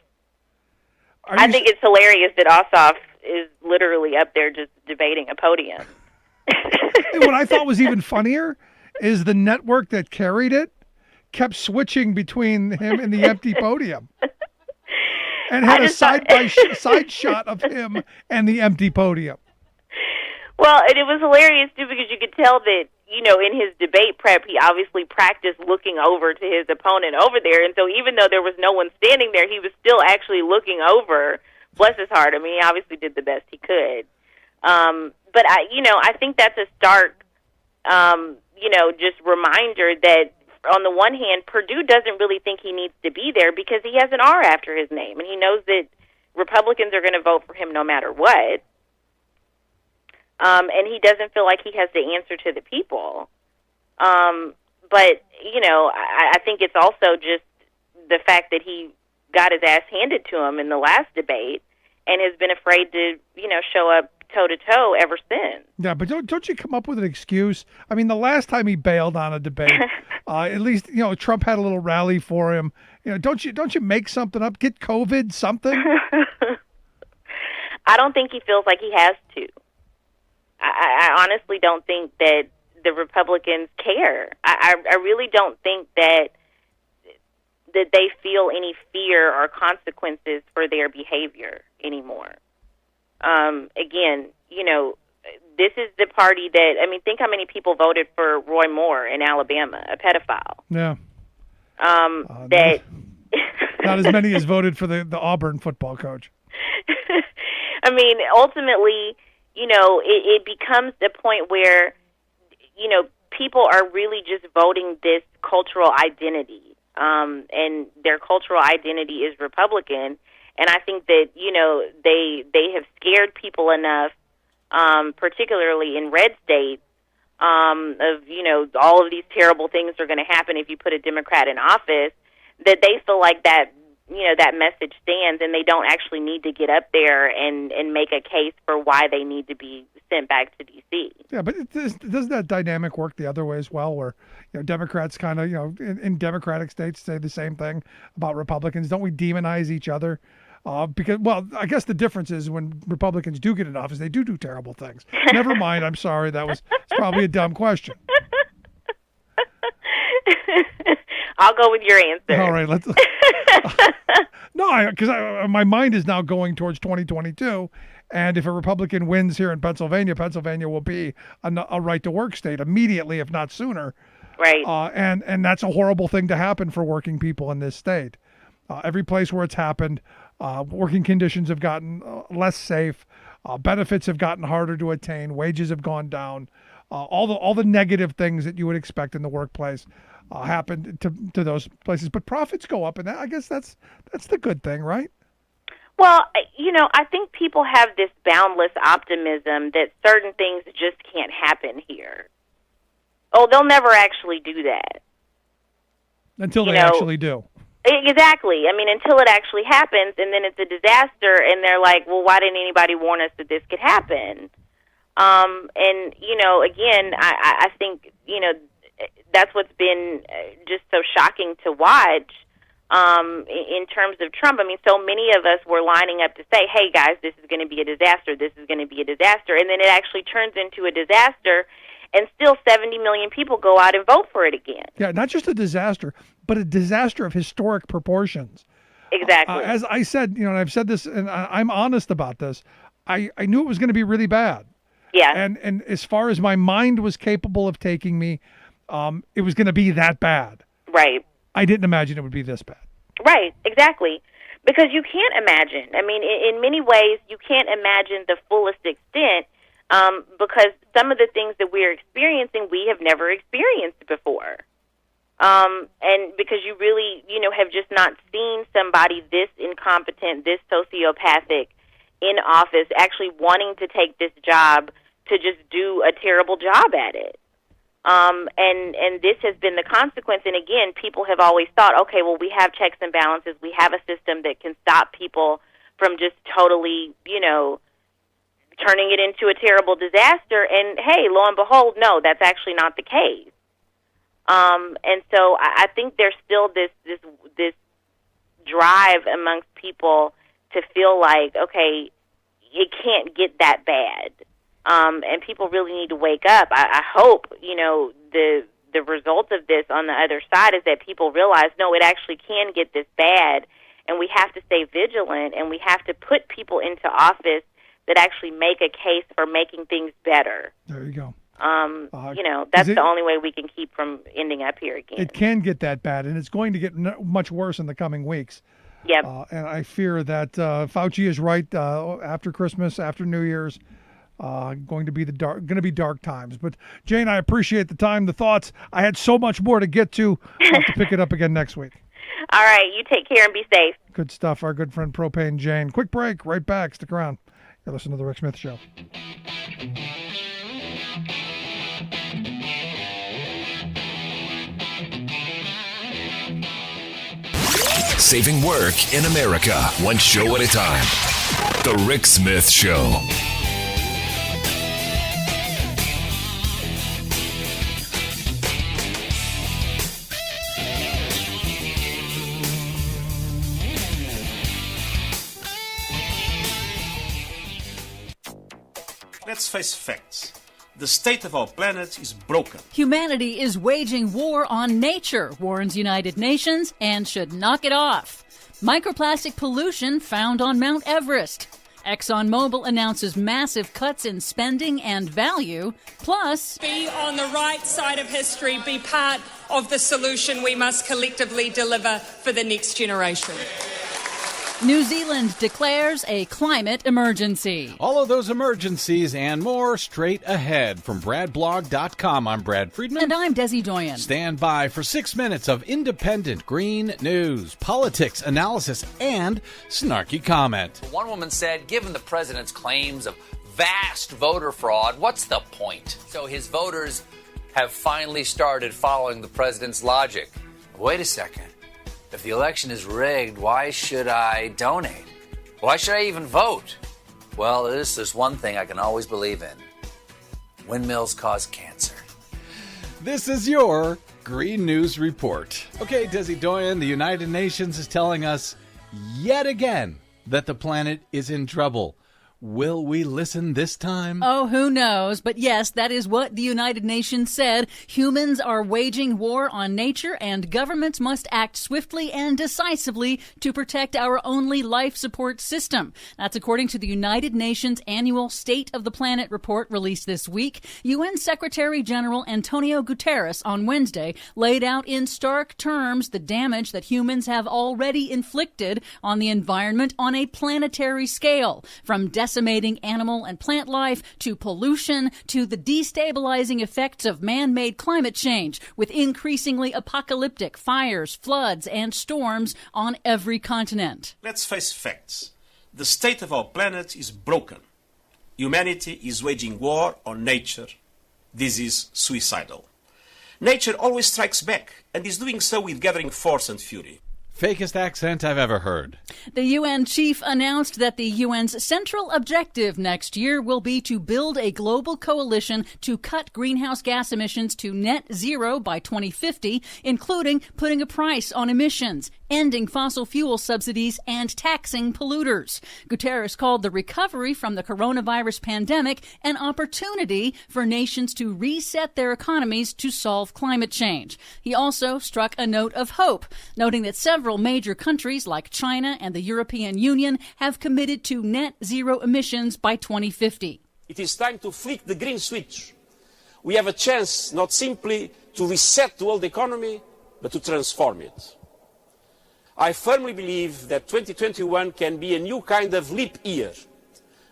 Speaker 8: I think it's hilarious that Ossoff is literally up there just debating a podium.
Speaker 1: What I thought was even funnier is the network that carried it kept switching between him and the empty podium, and had a side shot of him and the empty podium.
Speaker 8: Well, and it was hilarious too, because you could tell that, in his debate prep, he obviously practiced looking over to his opponent over there, and so even though there was no one standing there, he was still actually looking over. Bless his heart. I mean, he obviously did the best he could. But I think that's a stark, just reminder that on the one hand, Perdue doesn't really think he needs to be there because he has an R after his name, and he knows that Republicans are going to vote for him no matter what. And he doesn't feel like he has to answer to the people. But, I think it's also just the fact that he got his ass handed to him in the last debate and has been afraid to, show up toe-to-toe ever since.
Speaker 1: Yeah, but don't you come up with an excuse? I mean, the last time he bailed on a debate, at least, Trump had a little rally for him. Don't you make something up? Get COVID, something?
Speaker 8: I don't think he feels like he has to. I honestly don't think that the Republicans care. I really don't think that they feel any fear or consequences for their behavior anymore. Again, this is the party that, think how many people voted for Roy Moore in Alabama, a pedophile.
Speaker 1: Yeah. Not as many as voted for the Auburn football coach.
Speaker 8: Ultimately, it becomes the point where, people are really just voting this cultural identity, and their cultural identity is Republican. And I think that, they have scared people enough, particularly in red states, of, all of these terrible things are going to happen if you put a Democrat in office, that they feel like that, that message stands, and they don't actually need to get up there and make a case for why they need to be sent back to D.C.
Speaker 1: Yeah, but doesn't that dynamic work the other way as well, where Democrats kind of, in Democratic states say the same thing about Republicans? Don't we demonize each other? Because, I guess the difference is when Republicans do get in office, they do terrible things. Never mind. I'm sorry. It's probably a dumb question.
Speaker 8: I'll go with your answer.
Speaker 1: All right. Let's. No, because my mind is now going towards 2022. And if a Republican wins here in Pennsylvania, Pennsylvania will be a right-to-work state immediately, if not sooner.
Speaker 8: Right.
Speaker 1: And that's a horrible thing to happen for working people in this state. Every place where it's happened, working conditions have gotten less safe. Benefits have gotten harder to attain. Wages have gone down. All the negative things that you would expect in the workplace happen to those places. But profits go up, and I guess that's the good thing, right?
Speaker 8: Well, I think people have this boundless optimism that certain things just can't happen here. Oh, they'll never actually do that.
Speaker 1: Until they actually do.
Speaker 8: Exactly. Until it actually happens, and then it's a disaster, and they're like, well, why didn't anybody warn us that this could happen? Again, I think, that's what's been just so shocking to watch in terms of Trump. So many of us were lining up to say, hey, guys, this is going to be a disaster, this is going to be a disaster, and then it actually turns into a disaster, and still 70 million people go out and vote for it again.
Speaker 1: Yeah, not just a disaster, but a disaster of historic proportions.
Speaker 8: Exactly.
Speaker 1: As I said, and I've said this, and I'm honest about this, I knew it was going to be really bad.
Speaker 8: Yeah.
Speaker 1: And as far as my mind was capable of taking me, it was going to be that bad.
Speaker 8: Right.
Speaker 1: I didn't imagine it would be this bad.
Speaker 8: Right, exactly. Because you can't imagine. In many ways, you can't imagine the fullest extent because some of the things that we're experiencing, we have never experienced before. And because you really, have just not seen somebody this incompetent, this sociopathic in office actually wanting to take this job to just do a terrible job at it. And this has been the consequence. And again, people have always thought, okay, well, we have checks and balances. We have a system that can stop people from just totally, turning it into a terrible disaster. And hey, lo and behold, no, that's actually not the case. And so I think there's still this drive amongst people to feel like, okay, it can't get that bad. And people really need to wake up. I hope, the result of this on the other side is that people realize, no, it actually can get this bad, and we have to stay vigilant, and we have to put people into office that actually make a case for making things better.
Speaker 1: There you go.
Speaker 8: That's the only way we can keep from ending up here again.
Speaker 1: It can get that bad, and it's going to get much worse in the coming weeks.
Speaker 8: Yep.
Speaker 1: And I fear that Fauci is right. After Christmas, after New Year's, going to be dark times. But Jane, I appreciate the time, the thoughts. I had so much more to get to. I'll have to pick it up again next week.
Speaker 8: All right, you take care and be safe.
Speaker 1: Good stuff. Our good friend Propane Jane. Quick break. Right back. Stick around. You're listening to the Rick Smith Show.
Speaker 3: Saving work in America, one show at a time. The Rick Smith Show.
Speaker 9: Let's face facts. The state of our planet is broken.
Speaker 10: Humanity is waging war on nature, warns United Nations, and should knock it off. Microplastic pollution found on Mount Everest. ExxonMobil announces massive cuts in spending and value. Plus,
Speaker 11: be on the right side of history, be part of the solution we must collectively deliver for the next generation.
Speaker 10: New Zealand declares a climate emergency.
Speaker 12: All of those emergencies and more straight ahead from BradBlog.com. I'm Brad Friedman.
Speaker 10: And I'm Desi Doyen.
Speaker 12: Stand by for 6 minutes of independent green news, politics, analysis, and snarky comment.
Speaker 13: One woman said, given the president's claims of vast voter fraud, what's the point? So his voters have finally started following the president's logic. Wait a second. If the election is rigged, why should I donate? Why should I even vote? Well, there's one thing I can always believe in. Windmills cause cancer.
Speaker 12: This is your Green News Report. Okay, Desi Doyen, the United Nations is telling us yet again that the planet is in trouble. Will we listen this time?
Speaker 10: Oh, who knows? But yes, that is what the United Nations said. Humans are waging war on nature, and governments must act swiftly and decisively to protect our only life support system. That's according to the United Nations annual State of the Planet report released this week. UN Secretary General Antonio Guterres on Wednesday laid out in stark terms the damage that humans have already inflicted on the environment on a planetary scale, from decimating animal and plant life, to pollution, to the destabilizing effects of man-made climate change, with increasingly apocalyptic fires, floods, and storms on every continent.
Speaker 9: Let's face facts. The state of our planet is broken. Humanity is waging war on nature. This is suicidal. Nature always strikes back, and is doing so with gathering force and fury.
Speaker 12: Fakest accent I've ever heard.
Speaker 10: The UN chief announced that the UN's central objective next year will be to build a global coalition to cut greenhouse gas emissions to net zero by 2050, including putting a price on emissions, ending fossil fuel subsidies, and taxing polluters. Guterres called the recovery from the coronavirus pandemic an opportunity for nations to reset their economies to solve climate change. He also struck a note of hope, noting that several major countries like China and the European Union have committed to net zero emissions by 2050.
Speaker 9: It is time to flick the green switch. We have a chance not simply to reset the world economy, but to transform it. I firmly believe that 2021 can be a new kind of leap year,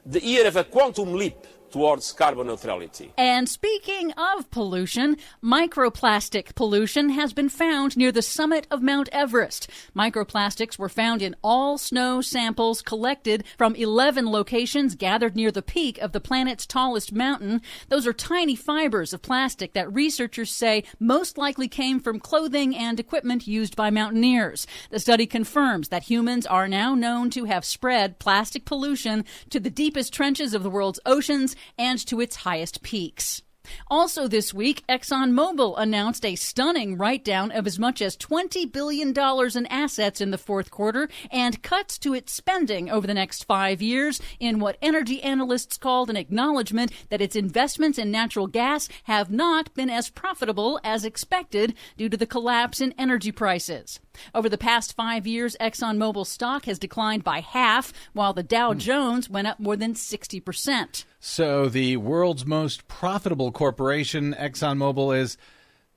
Speaker 9: the year of a quantum leap towards carbon neutrality.
Speaker 10: And speaking of pollution, microplastic pollution has been found near the summit of Mount Everest. Microplastics were found in all snow samples collected from 11 locations gathered near the peak of the planet's tallest mountain. Those are tiny fibers of plastic that researchers say most likely came from clothing and equipment used by mountaineers. The study confirms that humans are now known to have spread plastic pollution to the deepest trenches of the world's oceans and to its highest peaks. Also this week, ExxonMobil announced a stunning write-down of as much as $20 billion in assets in the fourth quarter and cuts to its spending over the next 5 years in what energy analysts called an acknowledgement that its investments in natural gas have not been as profitable as expected due to the collapse in energy prices. Over the past 5 years, ExxonMobil stock has declined by half, while the Dow Jones went up more than 60%.
Speaker 12: So the world's most profitable corporation, ExxonMobil, is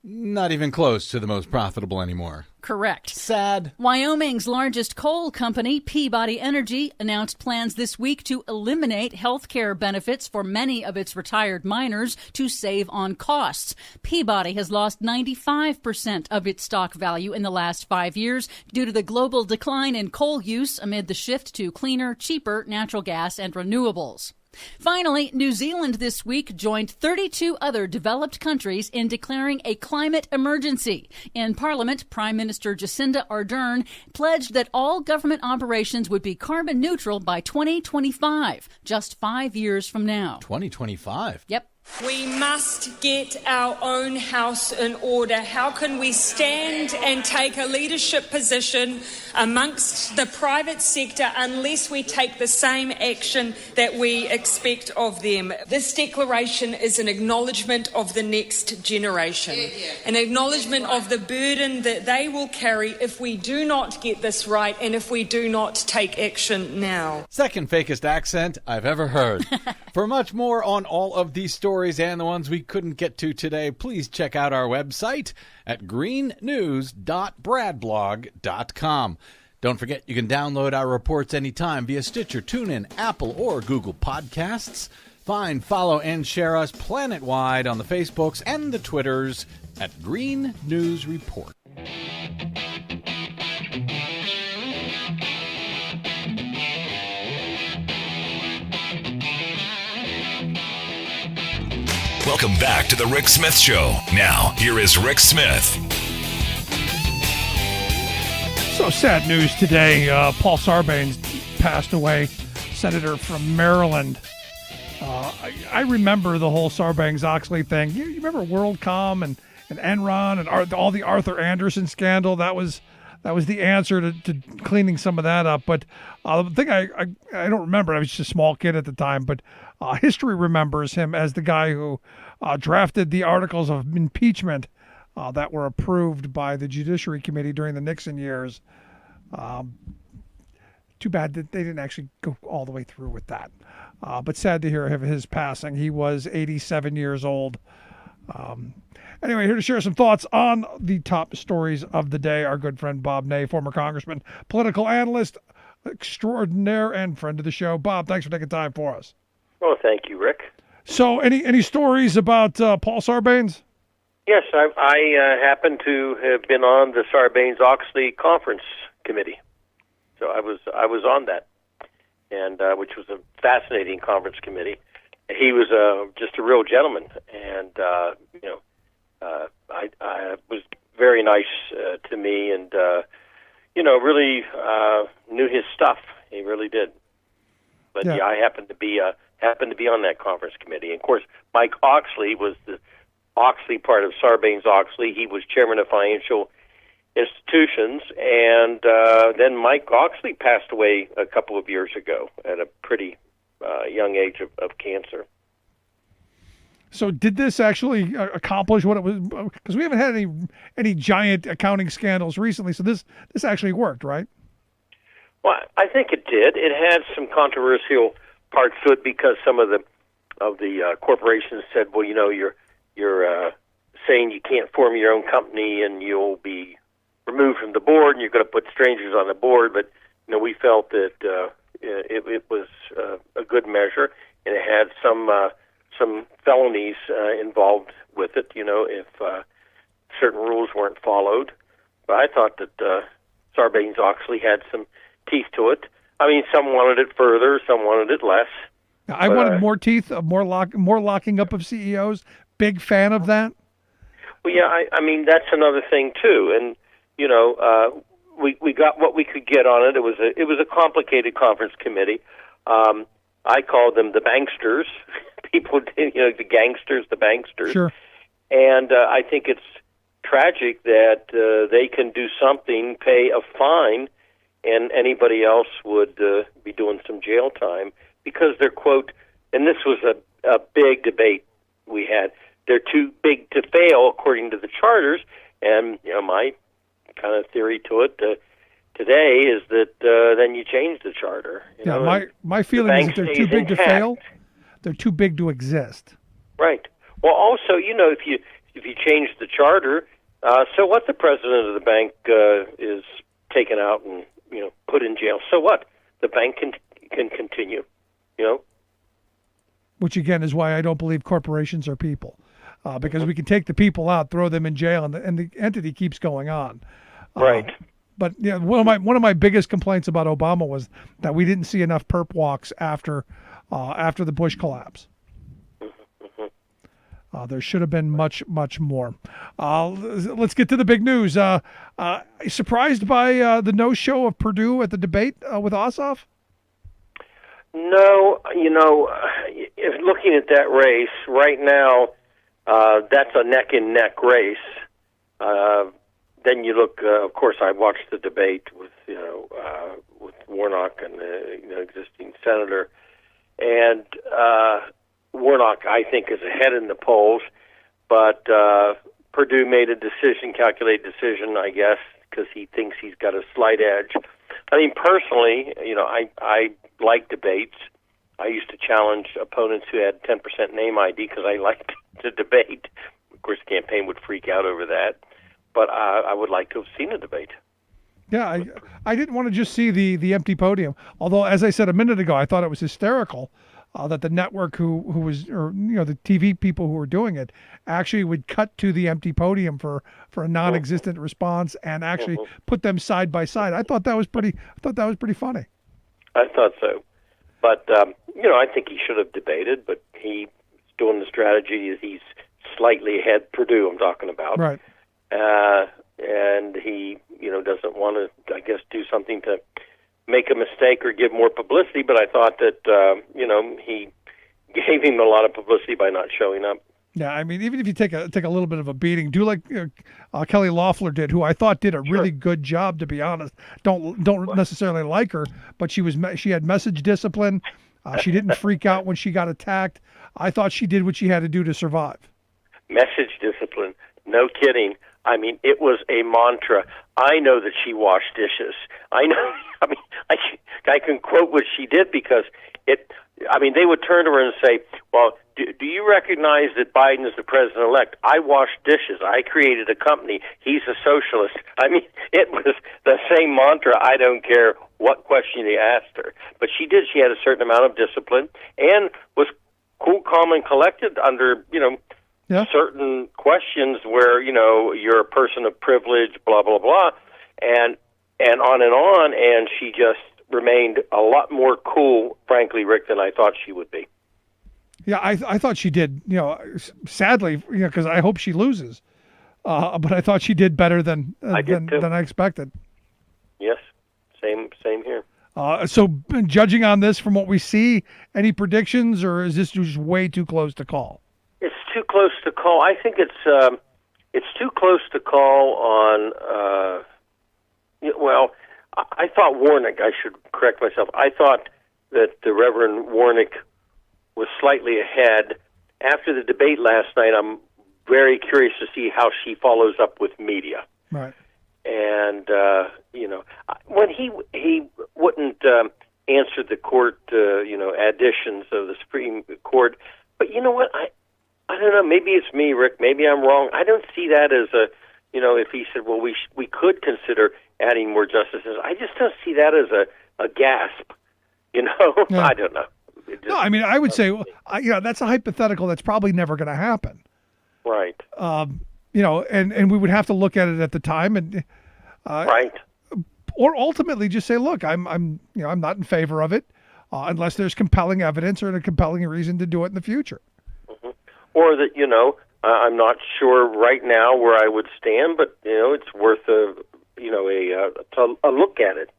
Speaker 12: not even close to the most profitable anymore.
Speaker 10: Correct.
Speaker 12: Sad.
Speaker 10: Wyoming's largest coal company, Peabody Energy, announced plans this week to eliminate health care benefits for many of its retired miners to save on costs. Peabody has lost 95% of its stock value in the last 5 years due to the global decline in coal use amid the shift to cleaner, cheaper natural gas and renewables. Finally, New Zealand this week joined 32 other developed countries in declaring a climate emergency. In Parliament, Prime Minister Jacinda Ardern pledged that all government operations would be carbon neutral by 2025, just 5 years from now.
Speaker 12: 2025?
Speaker 10: Yep.
Speaker 11: We must get our own house in order. How can we stand and take a leadership position amongst the private sector unless we take the same action that we expect of them? This declaration is an acknowledgement of the next generation, an acknowledgement of the burden that they will carry if we do not get this right and if we do not take action now.
Speaker 12: Second fakest accent I've ever heard. For much more on all of these stories and the ones we couldn't get to today, please check out our website at greennews.bradblog.com. Don't forget you can download our reports anytime via Stitcher, TuneIn, Apple, or Google Podcasts. Find, follow, and share us planet-wide on the Facebooks and the Twitters at Green News Report.
Speaker 3: Welcome back to the Rick Smith Show. Now, here is Rick Smith.
Speaker 1: So sad news today. Paul Sarbanes passed away, senator from Maryland. I remember the whole Sarbanes-Oxley thing. You remember WorldCom and Enron and all the Arthur Anderson scandal? That was the answer to cleaning some of that up. But the thing I don't remember, I was just a small kid at the time, but history remembers him as the guy who drafted the articles of impeachment that were approved by the Judiciary Committee during the Nixon years. Too bad that they didn't actually go all the way through with that. But sad to hear of his passing. He was 87 years old. Anyway, here to share some thoughts on the top stories of the day, our good friend Bob Ney, former congressman, political analyst extraordinaire, and friend of the show. Bob, thanks for taking time for us.
Speaker 14: Well, thank you, Rick.
Speaker 1: So, any stories about Paul Sarbanes?
Speaker 14: Yes, I happen to have been on the Sarbanes-Oxley Conference Committee, so I was on that, and which was a fascinating conference committee. He was just a real gentleman, and I was very nice to me, and really knew his stuff. He really did. But yeah, I happened to be on that conference committee. And of course, Mike Oxley was the Oxley part of Sarbanes-Oxley. He was chairman of financial institutions, and then Mike Oxley passed away a couple of years ago at a pretty young age of cancer.
Speaker 1: So did this actually accomplish what it was? Because we haven't had any giant accounting scandals recently, so this actually worked, right?
Speaker 14: Well, I think it did. It had some controversial parts to it because some of the corporations said, well, you're saying you can't form your own company and you'll be removed from the board and you're going to put strangers on the board. But we felt that it was a good measure, and it had some some felonies involved with it, if certain rules weren't followed. But I thought that Sarbanes-Oxley had some teeth to it. I mean, some wanted it further, some wanted it less.
Speaker 1: I wanted more teeth, more locking up of CEOs. Big fan of that.
Speaker 14: Well, yeah, I mean, that's another thing too. And we got what we could get on it. It was a complicated conference committee. I called them the banksters. People, the gangsters, the banksters.
Speaker 1: Sure.
Speaker 14: And I think it's tragic that they can do something, pay a fine, and anybody else would be doing some jail time because they're, quote, and this was a big debate we had, they're too big to fail according to the charters. And my kind of theory to it today is that then you change the charter.
Speaker 1: My feeling is that they're too big to fail. They're too big to exist.
Speaker 14: Right. Well, also, if you change the charter, so what the president of the bank is taken out and put in jail. So what? The bank can continue.
Speaker 1: Which again is why I don't believe corporations are people, because we can take the people out, throw them in jail, and the entity keeps going on.
Speaker 14: Right.
Speaker 1: But one of my biggest complaints about Obama was that we didn't see enough perp walks after the Bush collapse. There should have been much more. Let's get to the big news. Surprised by the no-show of Perdue at the debate with Ossoff?
Speaker 14: No, if looking at that race right now, that's a neck-and-neck race. Then you look. Of course, I watched the debate with with Warnock and the existing senator, and Warnock, I think, is ahead in the polls, but Perdue made a calculated decision, I guess, because he thinks he's got a slight edge. I mean, personally, I like debates. I used to challenge opponents who had 10% name ID because I liked to debate. Of course, the campaign would freak out over that, but I would like to have seen a debate.
Speaker 1: Yeah, I didn't want to just see the empty podium. Although, as I said a minute ago, I thought it was hysterical that the network who was, or the TV people who were doing it, actually would cut to the empty podium for a non-existent response and actually put them side by side. I thought that was pretty funny. I
Speaker 14: thought so, but I think he should have debated. But he's doing the strategy. He's slightly ahead. Perdue, I'm talking about,
Speaker 1: right?
Speaker 14: And he doesn't want to, I guess, do something to make a mistake or give more publicity, but I thought that, he gave him a lot of publicity by not showing up.
Speaker 1: Yeah, I mean, even if you take a little bit of a beating, do like Kelly Loeffler did, who I thought did a really good job, to be honest. Don't necessarily like her, but she had message discipline. She didn't freak out when she got attacked. I thought she did what she had to do to survive.
Speaker 14: Message discipline, no kidding. I mean, it was a mantra. I know that she washed dishes. I know. I mean, I can quote what she did because they would turn to her and say, well, do you recognize that Biden is the president-elect? I wash dishes. I created a company. He's a socialist. I mean, it was the same mantra. I don't care what question you asked her. But she did. She had a certain amount of discipline and was cool, calm, and collected under, certain questions where, you're a person of privilege, blah, blah, blah, and on, and she just remained a lot more cool, frankly, Rick, than I thought she would be.
Speaker 1: Yeah, I thought she did, sadly, because I hope she loses. But I thought she did better than I expected.
Speaker 14: Yes, same here.
Speaker 1: So judging on this from what we see, any predictions, or is this just way too close to call?
Speaker 14: It's too close to call. I think it's too close to call on. I thought Warnock. I should correct myself. I thought that the Reverend Warnock was slightly ahead. After the debate last night, I'm very curious to see how she follows up with media.
Speaker 1: Right.
Speaker 14: And when he wouldn't answer the court, additions of the Supreme Court. But you know what? I don't know. Maybe it's me, Rick. Maybe I'm wrong. I don't see that as a, if he said, well, we could consider adding more justices. I just don't see that as a gasp.
Speaker 1: Yeah.
Speaker 14: I don't know.
Speaker 1: No, I mean, I would say, that's a hypothetical that's probably never going to happen.
Speaker 14: Right.
Speaker 1: And we would have to look at it at the time, and
Speaker 14: right.
Speaker 1: Or ultimately just say, look, I'm not in favor of it, unless there's compelling evidence or a compelling reason to do it in the future.
Speaker 14: Mm-hmm. Or that I'm not sure right now where I would stand, but it's worth a look at it.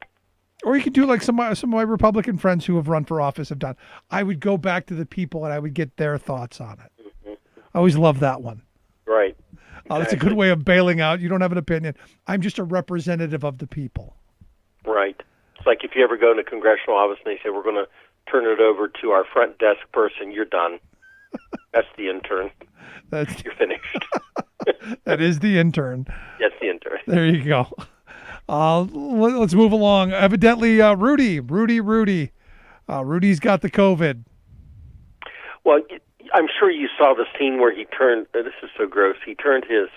Speaker 1: Or you could do like some of my Republican friends who have run for office have done. I would go back to the people and I would get their thoughts on it. Mm-hmm. I always love that one.
Speaker 14: Right.
Speaker 1: Exactly. That's a good way of bailing out. You don't have an opinion. I'm just a representative of the people.
Speaker 14: Right. It's like if you ever go in a congressional office and they say, we're going to turn it over to our front desk person, you're done. That's the intern. You're finished.
Speaker 1: That is the intern.
Speaker 14: That's the intern.
Speaker 1: There you go. Let's move along. Evidently, Rudy's got the COVID.
Speaker 14: Well, I'm sure you saw the scene where he turned, this is so gross, he turned his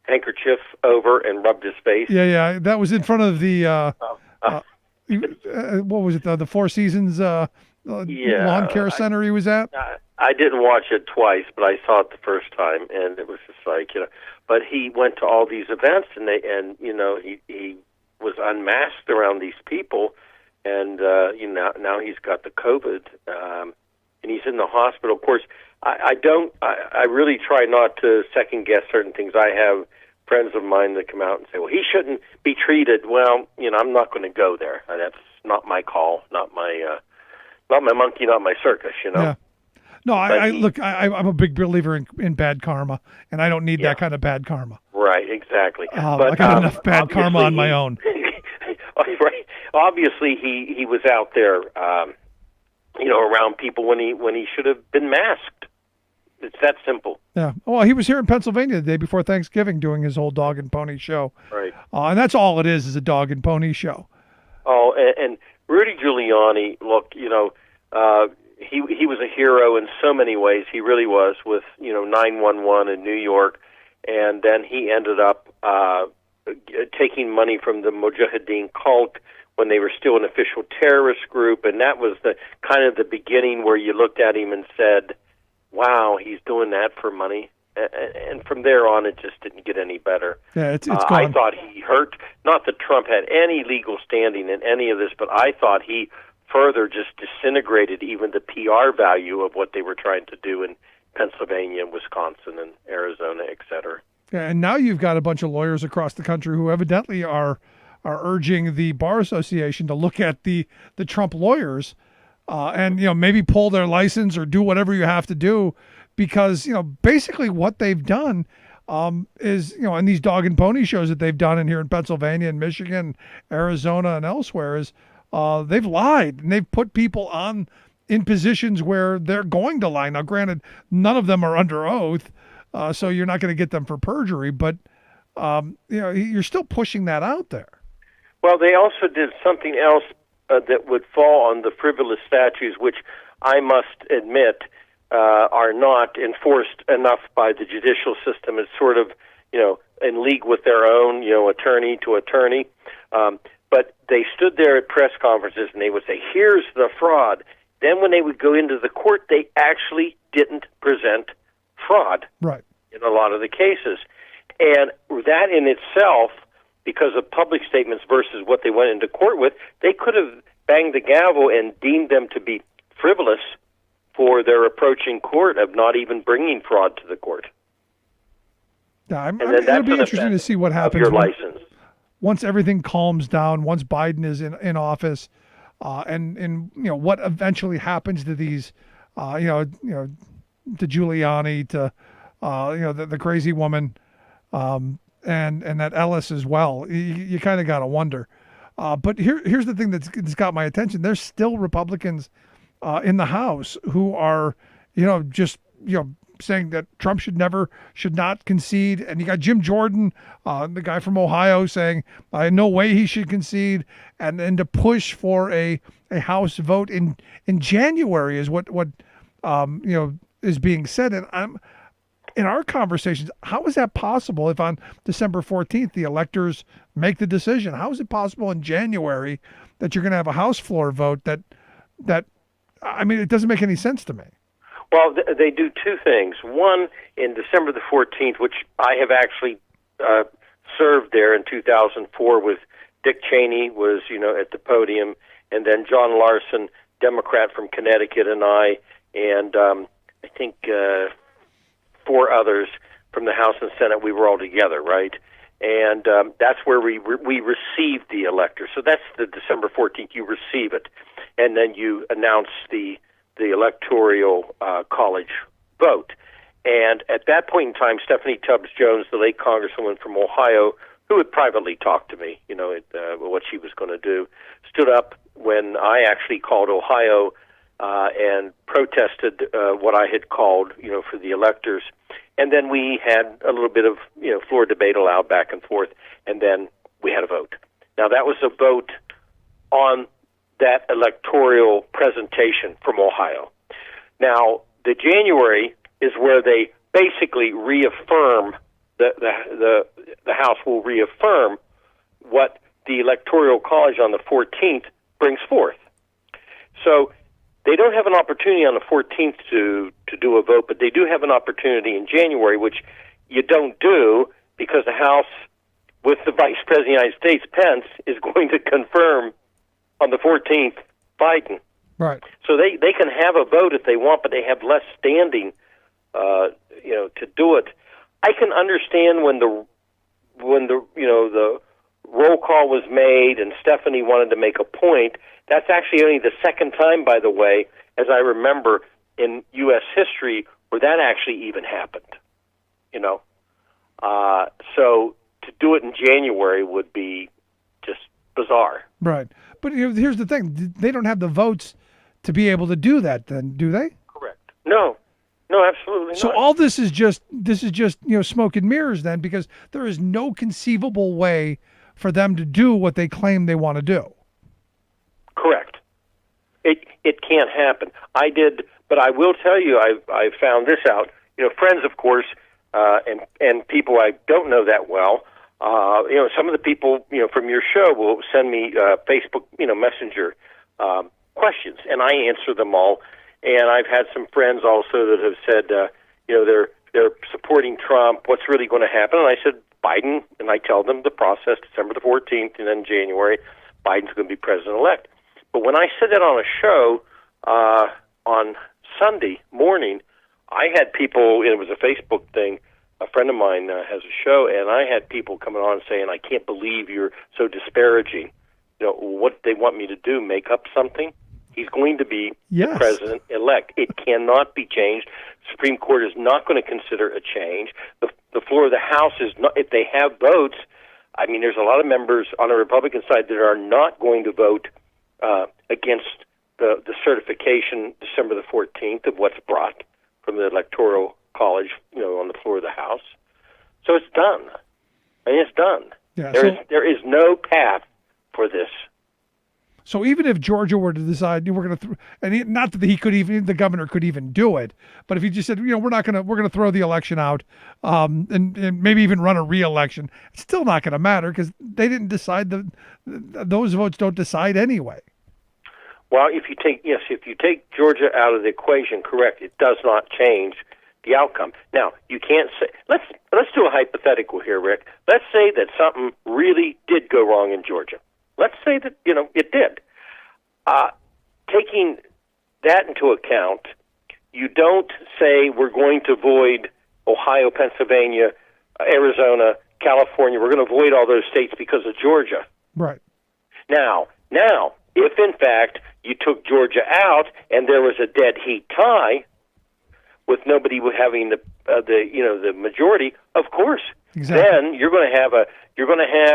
Speaker 14: handkerchief over and rubbed his face.
Speaker 1: Yeah. That was in front of the, what was it, the Four Seasons lawn care center he was at?
Speaker 14: I didn't watch it twice, but I saw it the first time, and it was just like, but he went to all these events, and he was unmasked around these people, and now he's got the COVID, and he's in the hospital. Of course, I really try not to second guess certain things. I have friends of mine that come out and say, well, he shouldn't be treated. Well, I'm not going to go there. That's not my call, not my monkey, not my circus.
Speaker 1: Yeah. No, I'm a big believer in bad karma, and I don't need that kind of bad karma.
Speaker 14: Right, exactly.
Speaker 1: But I got enough bad karma on my own.
Speaker 14: Right. Obviously, he was out there, around people when he should have been masked. It's that simple.
Speaker 1: Yeah. Well, he was here in Pennsylvania the day before Thanksgiving doing his whole dog and pony show.
Speaker 14: Right.
Speaker 1: And that's all it is a dog and pony show.
Speaker 14: Oh, and Rudy Giuliani, look, he was a hero in so many ways. He really was, with 911 in New York, and then he ended up taking money from the Mujahideen cult when they were still an official terrorist group, and that was the kind of the beginning where you looked at him and said, "Wow, he's doing that for money." And from there on, it just didn't get any better.
Speaker 1: Yeah, it's gone.
Speaker 14: I thought he hurt. Not that Trump had any legal standing in any of this, but I thought he further just disintegrated even the PR value of what they were trying to do in Pennsylvania and Wisconsin and Arizona, et cetera.
Speaker 1: Yeah, and now you've got a bunch of lawyers across the country who evidently are urging the Bar Association to look at the Trump lawyers and maybe pull their license or do whatever you have to do, because basically what they've done is in these dog and pony shows that they've done in here in Pennsylvania and Michigan, Arizona, and elsewhere is they've lied, and they've put people in positions where they're going to lie. Now, granted, none of them are under oath, so you're not going to get them for perjury, but you're still pushing that out there.
Speaker 14: Well, they also did something else that would fall on the frivolous statutes, which I must admit are not enforced enough by the judicial system. It's sort of, in league with their own, attorney to attorney. But they stood there at press conferences and they would say, here's the fraud. Then when they would go into the court, they actually didn't present fraud.
Speaker 1: Right.
Speaker 14: In a lot of the cases. And that in itself, because of public statements versus what they went into court with, they could have banged the gavel and deemed them to be frivolous for their approaching court of not even bringing fraud to the court.
Speaker 1: Yeah, it'll be interesting to see what happens.
Speaker 14: Your license.
Speaker 1: Once everything calms down, once Biden is in office, and what eventually happens to these, to Giuliani, to the crazy woman, and that Ellis as well. You kind of got to wonder. But here's the thing that's got my attention. There's still Republicans in the House who are, saying that Trump should not concede. And you got Jim Jordan, the guy from Ohio, saying no way he should concede. And then to push for a House vote in January is what is being said. And in our conversations, how is that possible if on December 14th the electors make the decision? How is it possible in January that you're going to have a House floor vote that I mean, it doesn't make any sense to me.
Speaker 14: Well, they do two things. One, in December the 14th, which I have actually served there in 2004 with Dick Cheney was, at the podium, and then John Larson, Democrat from Connecticut, and I think 4 others from the House and Senate, we were all together, right? And that's where we received the elector. So that's the December 14th. You receive it, and then you announce the electoral college vote. And at that point in time, Stephanie Tubbs Jones, the late Congresswoman from Ohio, who had privately talked to me, what she was going to do, stood up when I actually called Ohio and protested what I had called, for the electors. And then we had a little bit of, floor debate allowed back and forth, and then we had a vote. Now, that was a vote on that electoral presentation from Ohio. Now, the January is where they basically reaffirm, the House will reaffirm what the Electoral College on the 14th brings forth. So they don't have an opportunity on the 14th to do a vote, but they do have an opportunity in January, which you don't do because the House, with the Vice President of the United States, Pence, is going to confirm on the 14th Biden.
Speaker 1: Right.
Speaker 14: So they can have a vote if they want, but they have less standing, to do it. I can understand when the roll call was made and Stephanie wanted to make a point. That's actually only the second time, by the way, as I remember, in U.S. history where that actually even happened. So to do it in January would be just bizarre.
Speaker 1: Right. But here's the thing. They don't have the votes to be able to do that then, do they?
Speaker 14: Correct. No, absolutely not.
Speaker 1: So all this is just smoke and mirrors then, because there is no conceivable way for them to do what they claim they want to do.
Speaker 14: Correct. It can't happen. I did, but I will tell you, I found this out. Friends, of course, and people I don't know that well. Some of the people from your show will send me Facebook Messenger questions, and I answer them all. And I've had some friends also that have said, they're supporting Trump. What's really going to happen? And I said Biden, and I tell them the process, December the 14th, and then January, Biden's going to be president-elect. But when I said that on a show on Sunday morning, I had people, it was a Facebook thing, a friend of mine has a show, and I had people coming on saying, I can't believe you're so disparaging. What they want me to do, make up something? He's going to be the president-elect. It cannot be changed. The Supreme Court is not going to consider a change. The floor of the House is not, if they have votes, I mean, there's a lot of members on the Republican side that are not going to vote against the certification December the 14th of what's brought from the Electoral College, on the floor of the House. So it's done. I mean, it's done.
Speaker 1: Yeah,
Speaker 14: there is no path for this.
Speaker 1: So even if Georgia were to decide we're going to, not that the governor could even do it, but if he just said, we're going to throw the election out, and maybe even run a re-election, it's still not going to matter because they didn't decide those votes don't decide anyway.
Speaker 14: Well, if you take Georgia out of the equation, correct, it does not change the outcome. Now, you can't say, let's do a hypothetical here, Rick. Let's say that something really did go wrong in Georgia. Let's say that, it did. Taking that into account, you don't say we're going to void Ohio, Pennsylvania, Arizona, California. We're going to void all those states because of Georgia.
Speaker 1: Right.
Speaker 14: Now, if in fact you took Georgia out and there was a dead heat tie with nobody having the majority, of course,
Speaker 1: exactly.
Speaker 14: Then you're going to have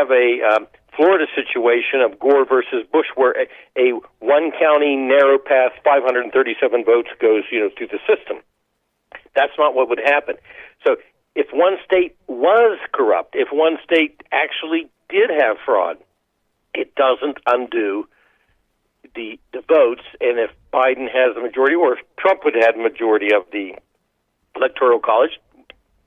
Speaker 14: a Florida situation of Gore versus Bush, where a one county narrow path, 537 votes goes through the system. That's not what would happen. So if one state was corrupt, if one state actually did have fraud, it doesn't undo the votes. And if Biden has the majority, or if Trump would have the majority of the Electoral College,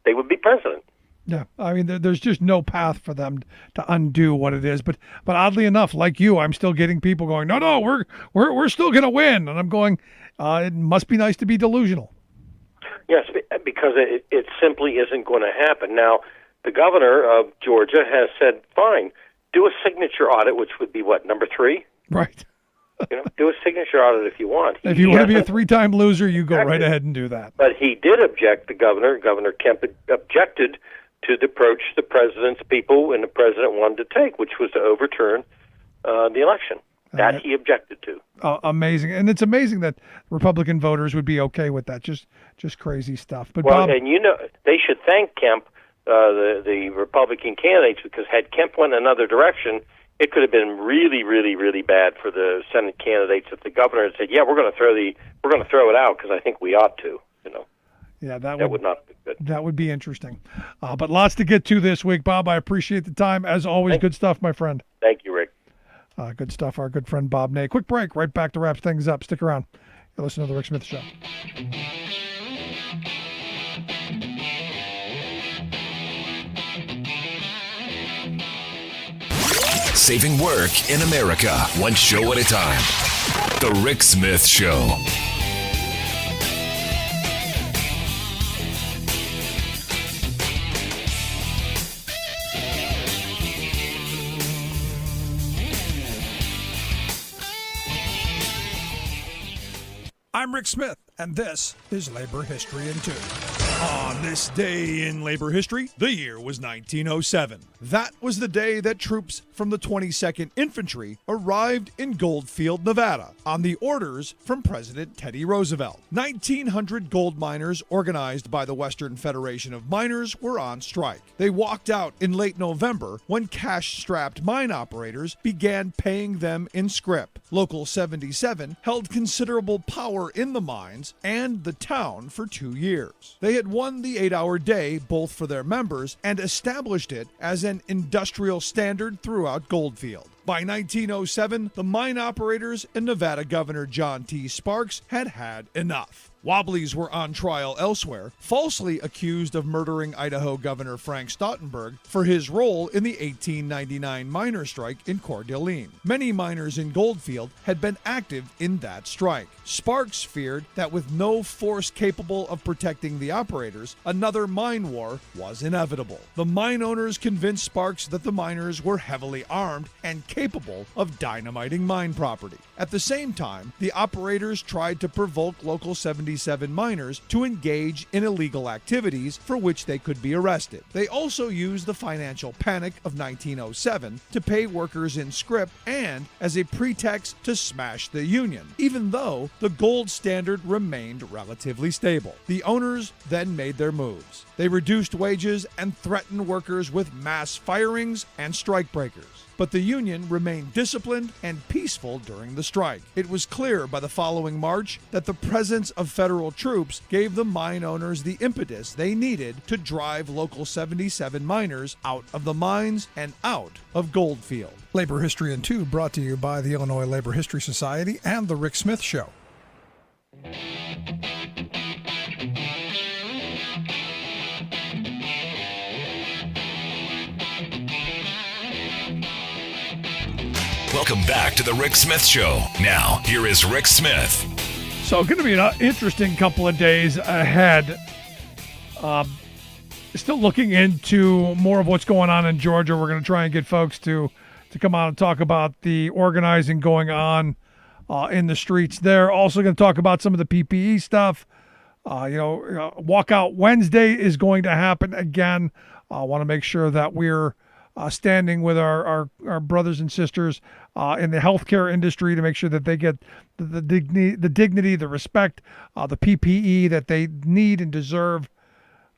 Speaker 14: they would be president.
Speaker 1: Yeah, I mean, there's just no path for them to undo what it is. But oddly enough, like you, I'm still getting people going, no, we're still going to win, and I'm going, it must be nice to be delusional.
Speaker 14: Yes, because it simply isn't going to happen. Now, the governor of Georgia has said, fine, do a signature audit, which would be what, number 3?
Speaker 1: Right.
Speaker 14: Do a signature audit if you want.
Speaker 1: If you want to be a 3-time loser, you go right ahead and do that.
Speaker 14: But he did object, Governor Kemp objected to the approach the president's people and the president wanted to take, which was to overturn the election. That he objected to.
Speaker 1: Amazing. And it's amazing that Republican voters would be okay with that. Just crazy stuff. But
Speaker 14: well,
Speaker 1: Bob,
Speaker 14: and they should thank Kemp, the Republican candidates, because had Kemp went another direction, it could have been really, really, really bad for the Senate candidates if the governor had said, "Yeah, we're going to throw it out because I think we ought to."
Speaker 1: Yeah,
Speaker 14: that would not be good.
Speaker 1: That would be interesting. But lots to get to this week, Bob. I appreciate the time as always. Good stuff, my friend.
Speaker 14: Thank you, Rick.
Speaker 1: Good stuff. Our good friend Bob Ney. Quick break. Right back to wrap things up. Stick around. You're listening to the Rick Smith Show.
Speaker 3: Saving work in America, one show at a time. The Rick Smith Show.
Speaker 15: I'm Rick Smith, and this is Labor History in 2. On this day in labor history, the year was 1907. That was the day that troops from the 22nd Infantry arrived in Goldfield, Nevada, on the orders from President Teddy Roosevelt. 1,900 gold miners organized by the Western Federation of Miners were on strike. They walked out in late November when cash-strapped mine operators began paying them in scrip. Local 77 held considerable power in the mines and the town for 2 years. They had won the 8-hour day both for their members and established it as an industrial standard throughout Goldfield. By 1907, the mine operators and Nevada Governor John T. Sparks had had enough. Wobblies were on trial elsewhere, falsely accused of murdering Idaho Governor Frank Stautenberg for his role in the 1899 miner strike in Coeur d'Alene. Many miners in Goldfield had been active in that strike. Sparks feared that with no force capable of protecting the operators, another mine war was inevitable. The mine owners convinced Sparks that the miners were heavily armed and capable of dynamiting mine property. At the same time, the operators tried to provoke Local 77 miners to engage in illegal activities for which they could be arrested. They also used the financial panic of 1907 to pay workers in scrip and as a pretext to smash the union, even though the gold standard remained relatively stable. The owners then made their moves. They reduced wages and threatened workers with mass firings and strikebreakers. But the union remained disciplined and peaceful during the strike. It was clear by the following March that the presence of federal troops gave the mine owners the impetus they needed to drive Local 77 miners out of the mines and out of Goldfield.
Speaker 1: Labor History in 2 brought to you by the Illinois Labor History Society and the Rick Smith Show.
Speaker 3: Welcome back to the Rick Smith Show. Now, here is Rick Smith.
Speaker 1: So, going to be an interesting couple of days ahead. Still looking into more of what's going on in Georgia. We're going to try and get folks to come out and talk about the organizing going on in the streets there. Also going to talk about some of the PPE stuff. Walkout Wednesday is going to happen again. I want to make sure that we're standing with our brothers and sisters in the healthcare industry to make sure that they get the dignity, the respect, the PPE that they need and deserve.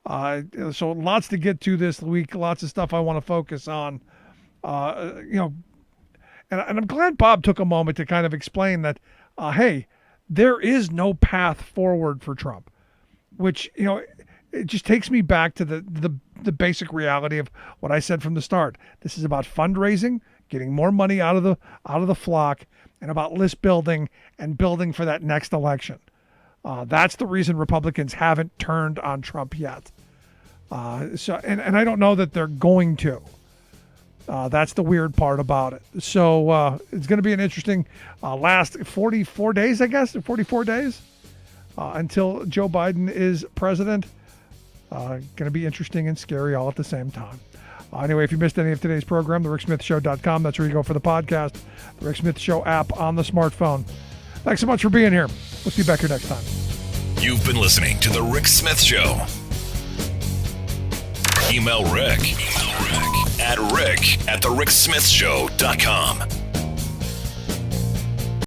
Speaker 1: So lots to get to this week, lots of stuff I want to focus on. And I'm glad Bob took a moment to kind of explain that, hey, there is no path forward for Trump, which, it just takes me back to the basic reality of what I said from the start. This is about fundraising, getting more money out of the flock, and about list building and building for that next election. That's the reason Republicans haven't turned on Trump yet. And I don't know that they're going to. That's the weird part about it. So it's going to be an interesting last 44 days, I guess, 44 days until Joe Biden is president. Going to be interesting and scary all at the same time. Anyway, if you missed any of today's program, thericksmithshow.com. That's where you go for the podcast. The Rick Smith Show app on the smartphone. Thanks so much for being here. We'll see you back here next time.
Speaker 3: You've been listening to The Rick Smith Show. Email Rick at rick@thericksmithshow.com.